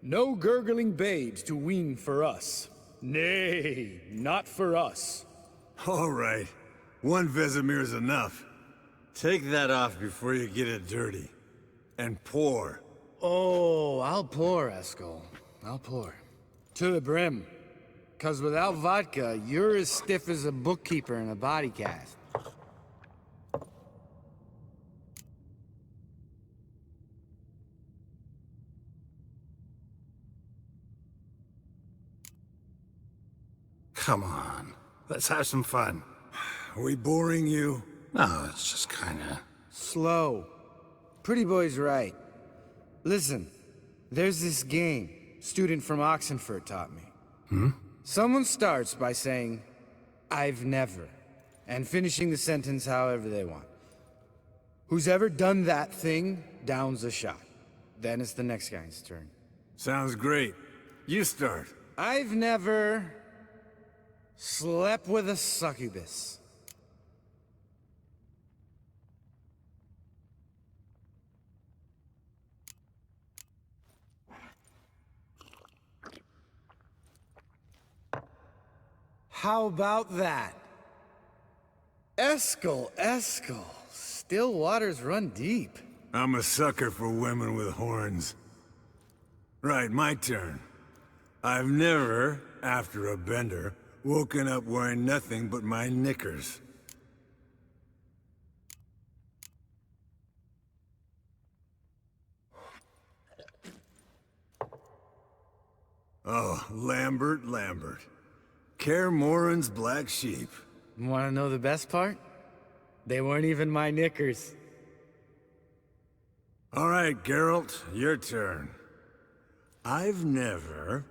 No gurgling babes to wean for us. Nay, not for us. All right. One Vesemir's enough. Take that off before you get it dirty. And pour. Oh, I'll pour, Eskel. I'll pour. To the brim. 'Cause without vodka, you're as stiff as a bookkeeper in a body cast. Come on. Let's have some fun. Are we boring you? No, it's just kinda... Slow. Pretty boy's right. Listen, there's this game student from Oxenfurt taught me. Someone starts by saying, "I've never," and finishing the sentence however they want. Who's ever done that thing downs a shot. Then it's the next guy's turn. Sounds great. You start. I've never slept with a succubus. How about that? Eskel, Eskel. Still waters run deep. I'm a sucker for women with horns. Right, my turn. I've never, after a bender, woken up wearing nothing but my knickers. Oh, Lambert, Lambert. Kaer Morhen's black sheep. Wanna know the best part? They weren't even my knickers. All right, Geralt, your turn. I've never...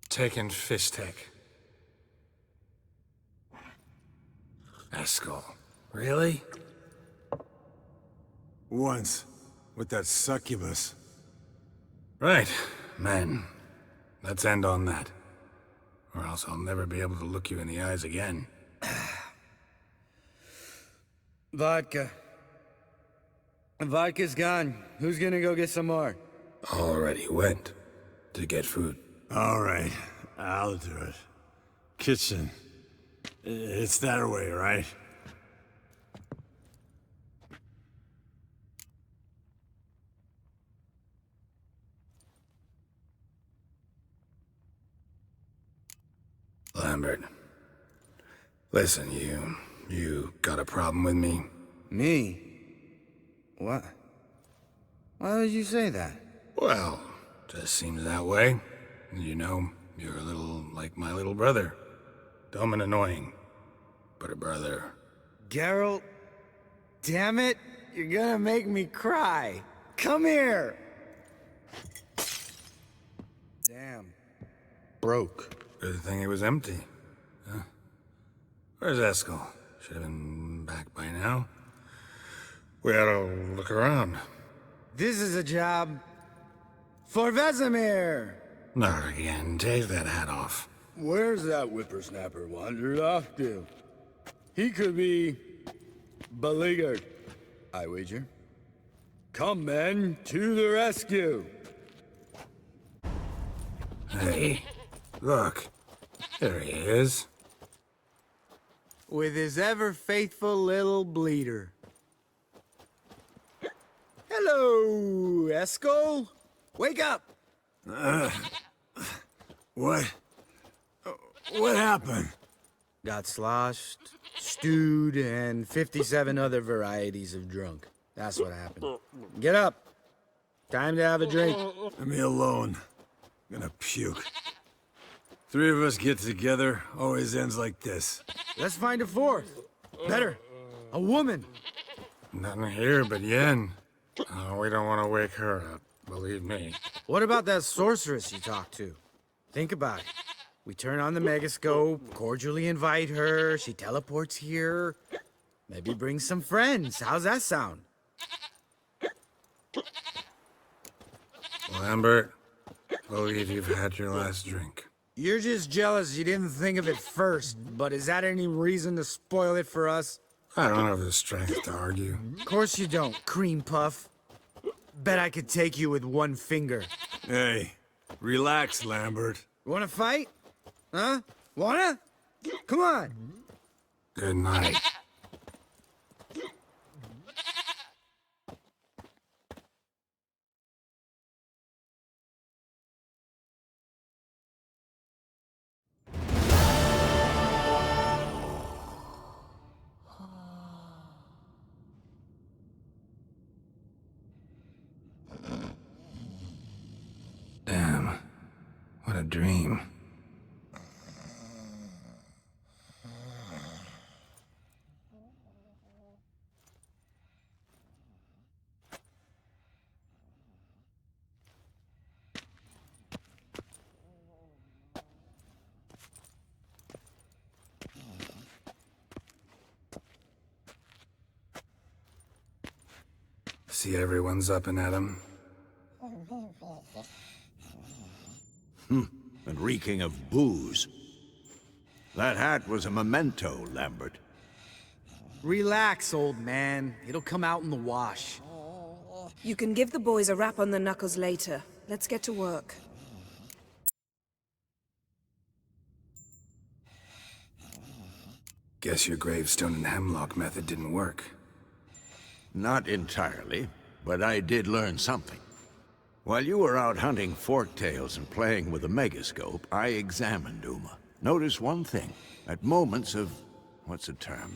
taken Fishtech. Eskel. Really? Once, with that succubus. Right, men. Let's end on that. Or else I'll never be able to look you in the eyes again. Vodka. Vodka's gone. Who's gonna go get some more? Already went. To get food. All right, I'll do it. Kitchen. It's that way, right? Lambert. Listen, you got a problem with me? Me? What? Why would you say that? Well, just seems that way. You know, you're a little like my little brother. Dumb and annoying, but a brother. Geralt, damn it, you're gonna make me cry. Come here! Damn. Broke. Good thing it was empty. Huh? Where's Eskel? Should have been back by now. We ought to look around. This is a job for Vesemir! Not again. Take that hat off. Where's that whippersnapper wandered off to? He could be beleaguered, I wager. Come, men, to the rescue! Hey, look. There he is. With his ever-faithful little bleeder. Hello, Eskel! Wake up! What? What happened? Got sloshed, stewed, and 57 other varieties of drunk. That's what happened. Get up. Time to have a drink. Leave me alone. I'm gonna puke. Three of us get together, always ends like this. Let's find a fourth. Better. A woman. Nothing here but Yen. Oh, we don't want to wake her up, believe me. What about that sorceress you talked to? Think about it. We turn on the megascope, cordially invite her, she teleports here. Maybe bring some friends. How's that sound? Lambert, believe you've had your last drink. You're just jealous you didn't think of it first, but is that any reason to spoil it for us? I don't have the strength to argue. Of course you don't, cream puff. Bet I could take you with one finger. Hey, relax, Lambert. Wanna fight? Huh? Wanna? Come on. Good night. Damn. What a dream. See everyone's up and at 'em. And reeking of booze. That hat was a memento, Lambert. Relax, old man. It'll come out in the wash. You can give the boys a rap on the knuckles later. Let's get to work. Guess your gravestone and hemlock method didn't work. Not entirely, but I did learn something. While you were out hunting forktails and playing with a megascope, I examined Uma. Notice one thing. At moments of, what's the term,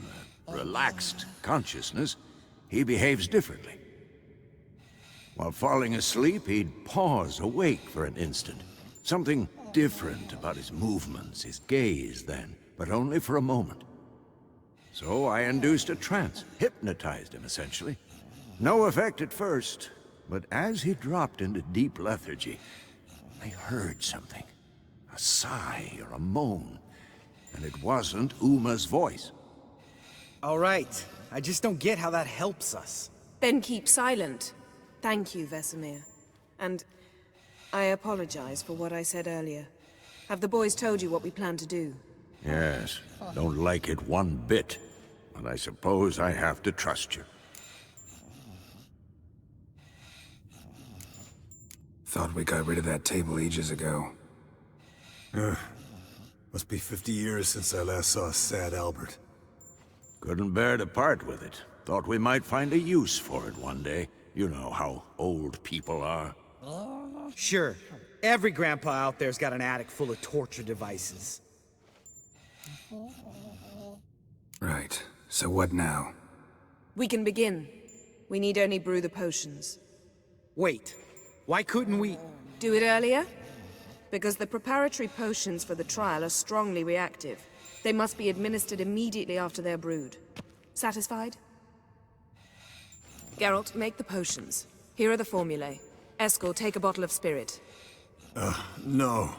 relaxed consciousness, he behaves differently. While falling asleep, he'd pause awake for an instant. Something different about his movements, his gaze then, but only for a moment. So I induced a trance, hypnotized him essentially. No effect at first, but as he dropped into deep lethargy, I heard something. A sigh or a moan, and it wasn't Uma's voice. All right. I just don't get how that helps us. Then keep silent. Thank you, Vesemir. And I apologize for what I said earlier. Have the boys told you what we plan to do? Yes, don't like it one bit, but I suppose I have to trust you. Thought we got rid of that table ages ago. Must be 50 years since I last saw sad Albert. Couldn't bear to part with it. Thought we might find a use for it one day. You know how old people are. Sure. Every grandpa out there's got an attic full of torture devices. Right. So what now? We can begin. We need only brew the potions. Wait. Why couldn't we... Do it earlier? Because the preparatory potions for the trial are strongly reactive. They must be administered immediately after they're brewed. Satisfied? Geralt, make the potions. Here are the formulae. Eskel, take a bottle of spirit. No.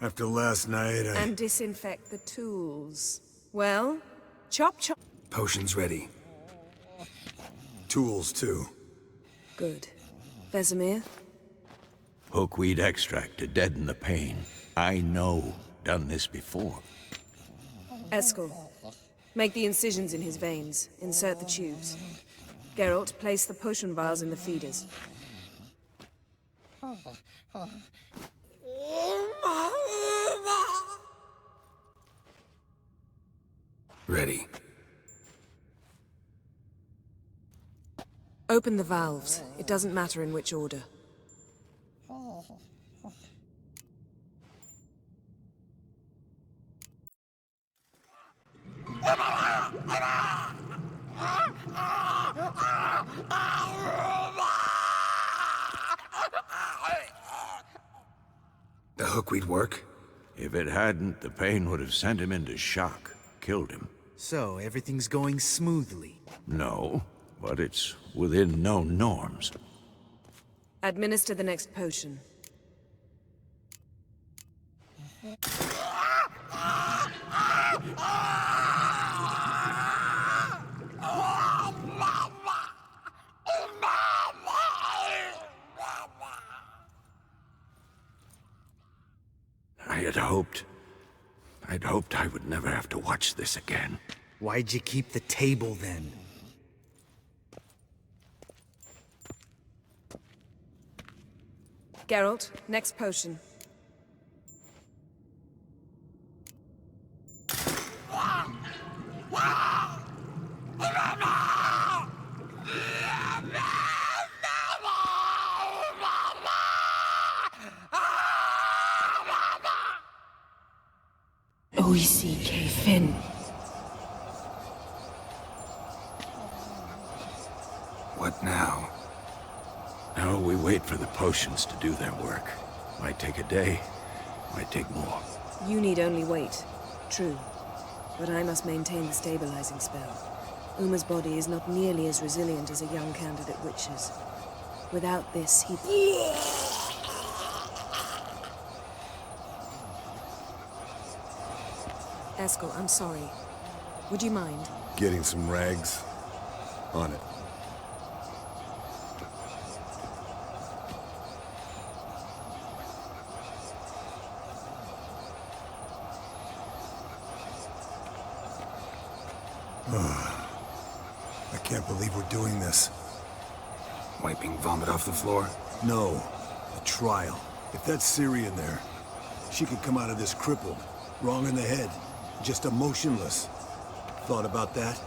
After last night, And disinfect the tools. Well, chop chop. Potions ready. Tools, too. Good. Vesemir? Hookweed extract to deaden the pain. I know. Done this before. Eskel, make the incisions in his veins. Insert the tubes. Geralt, place the potion vials in the feeders. Ready. Open the valves. It doesn't matter in which order. The hookweed work? If it hadn't, the pain would have sent him into shock, killed him. So, everything's going smoothly. No, but it's within known norms. Administer the next potion. I'd hoped I would never have to watch this again. Why'd you keep the table then? Geralt, next potion. Oici Fin. What now? Now we wait for the potions to do their work. Might take a day, might take more. You need only wait. True. But I must maintain the stabilizing spell. Uma's body is not nearly as resilient as a young candidate witch's. Without this, he... Eskel, I'm sorry. Would you mind? Getting some rags. On it. believe we're doing this. Wiping vomit off the floor? No, the trial. If that's Ciri in there, she could come out of this crippled, wrong in the head, just emotionless. Thought about that?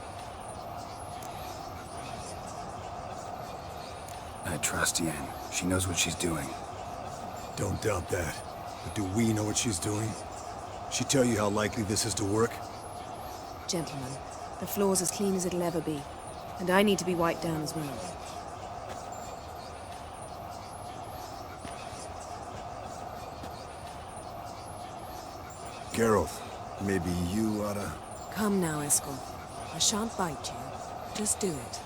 I trust Yen. She knows what she's doing. Don't doubt that. But do we know what she's doing? She tell you how likely this is to work? Gentlemen, the floor's as clean as it'll ever be. And I need to be wiped down as well. Geralt, maybe you oughta... Come now, Eskel. I shan't bite you. Just do it.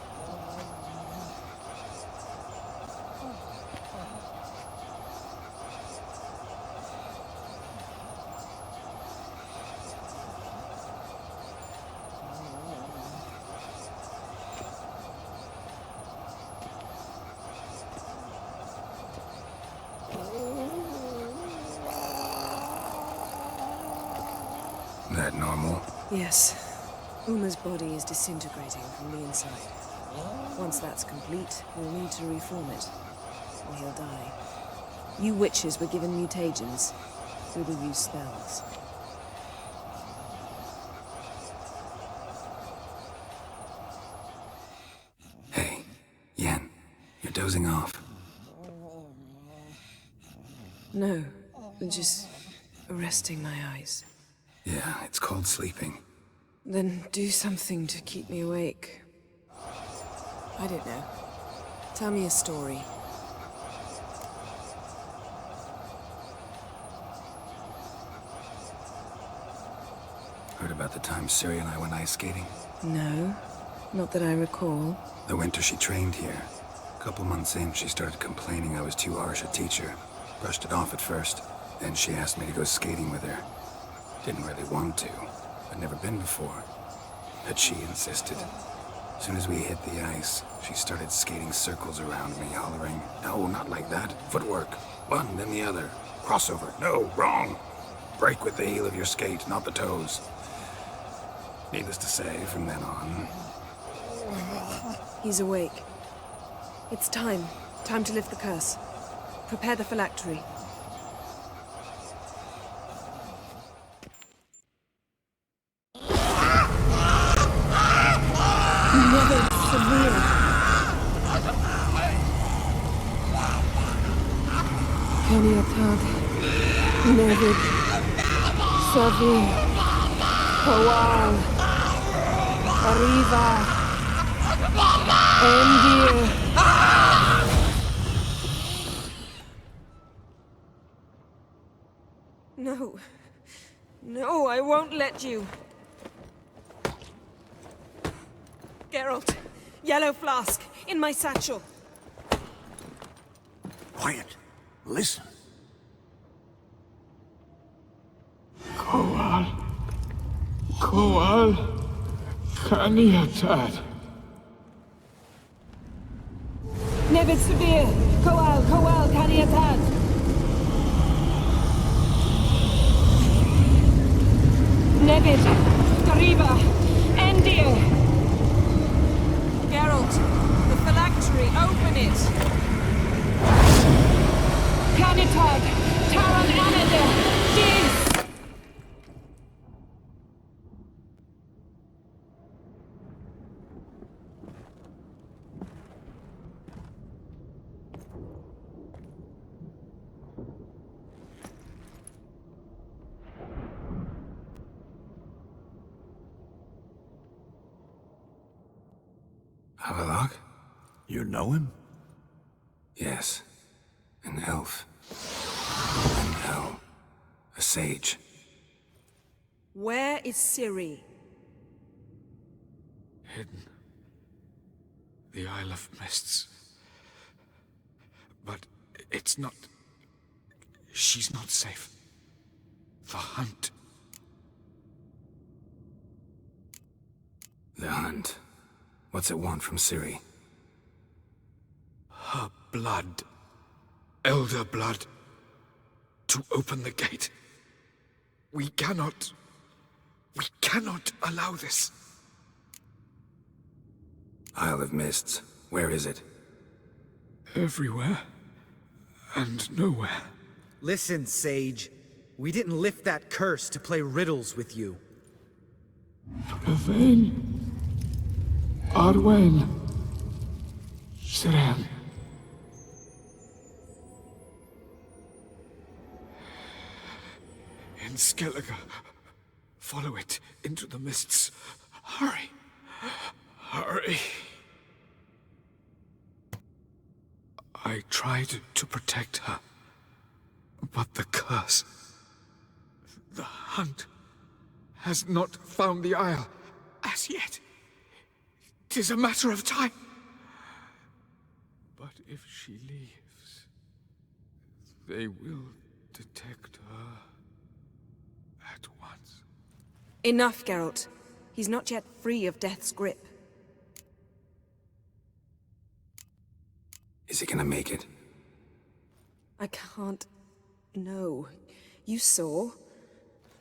That normal? Yes. Uma's body is disintegrating from the inside. Once that's complete, we'll need to reform it, or he'll die. You witches were given mutagens. We will use spells. Hey, Yen, you're dozing off. No, just resting my eyes. Yeah, it's called sleeping. Then do something to keep me awake. I don't know. Tell me a story. Heard about the time Ciri and I went ice skating? No, not that I recall. The winter she trained here. A couple months in, she started complaining I was too harsh a teacher. Brushed it off at first. Then she asked me to go skating with her. Didn't really want to. I'd never been before. But she insisted. As soon as we hit the ice, she started skating circles around me, hollering, "No, not like that. Footwork. One, then the other. Crossover. No, wrong. Break with the heel of your skate, not the toes." Needless to say, from then on... He's awake. It's time. Time to lift the curse. Prepare the phylactery. Keniatad, Nevid, Savi, Kawal, Arriva, Endir. No. No, I won't let you. Geralt, yellow flask, in my satchel. Quiet. Listen. Kowal. Kowal. Kaniatad. Nevid Severe. Kowal, Kaniatad. Nevid. Kariba. Endir. Geralt, the phylactery, open it. Kanitad. Taran Anadir. Diz. Havelok? You know him? Yes. An elf. An hell. A sage. Where is Ciri? Hidden. The Isle of Mists. But it's not... She's not safe. The hunt. The hunt. What's it want from Ciri? Her blood. Elder blood. To open the gate. We cannot allow this. Isle of Mists. Where is it? Everywhere. And nowhere. Listen, Sage. We didn't lift that curse to play riddles with you. Yvain. Arwen. Siren. In Skellige. Follow it into the mists. Hurry. Hurry. I tried to protect her. But the curse... The hunt... has not found the Isle as yet. 'Tis a matter of time. But if she leaves, they will detect her at once. Enough, Geralt. He's not yet free of death's grip. Is he gonna make it? I can't... No. You saw.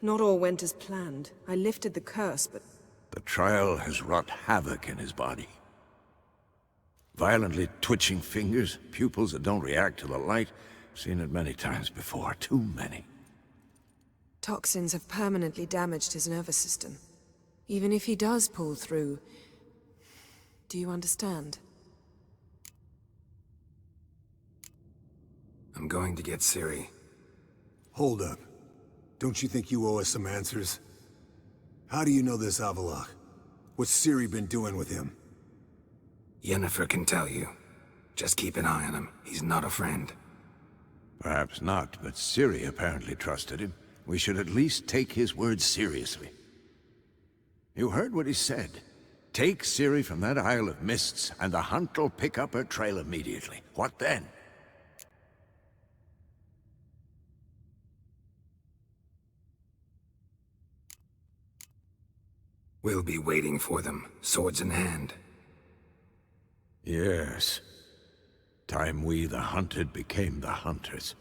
Not all went as planned. I lifted the curse, but... The trial has wrought havoc in his body. Violently twitching fingers, pupils that don't react to the light. Seen it many times before, too many. Toxins have permanently damaged his nervous system. Even if he does pull through... Do you understand? I'm going to get Ciri. Hold up. Don't you think you owe us some answers? How do you know this Avallac'h? What's Ciri been doing with him? Yennefer can tell you. Just keep an eye on him. He's not a friend. Perhaps not, but Ciri apparently trusted him. We should at least take his words seriously. You heard what he said. Take Ciri from that Isle of Mists, and the hunt will pick up her trail immediately. What then? We'll be waiting for them, swords in hand. Yes. Time we, the hunted, became the hunters.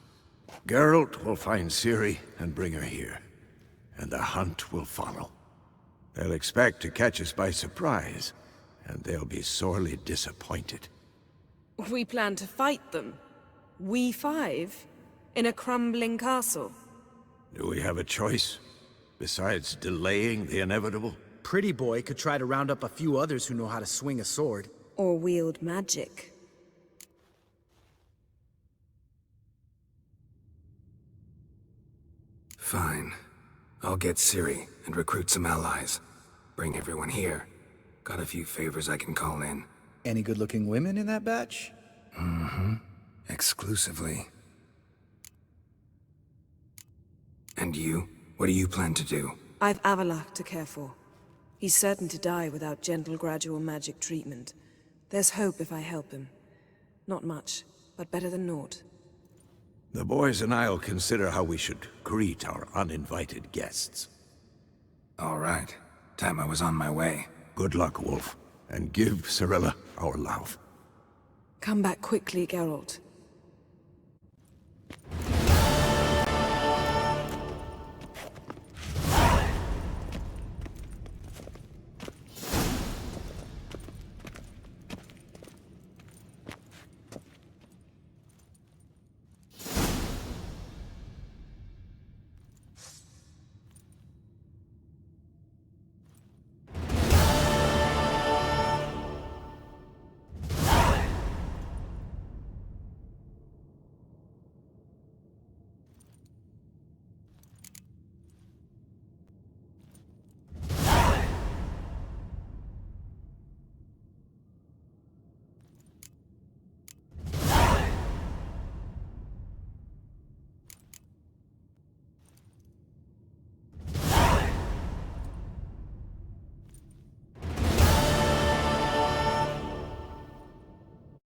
Geralt will find Ciri and bring her here, and the hunt will follow. They'll expect to catch us by surprise, and they'll be sorely disappointed. We plan to fight them. We five? In a crumbling castle? Do we have a choice? Besides delaying the inevitable? Pretty Boy could try to round up a few others who know how to swing a sword. Or wield magic. Fine. I'll get Ciri and recruit some allies. Bring everyone here. Got a few favors I can call in. Any good-looking women in that batch? Mm-hmm. Exclusively. And you? What do you plan to do? I've Avallac'h to care for. He's certain to die without gentle, gradual magic treatment. There's hope if I help him. Not much, but better than naught. The boys and I'll consider how we should greet our uninvited guests. All right. Time I was on my way. Good luck, Wolf. And give Cirilla our love. Come back quickly, Geralt.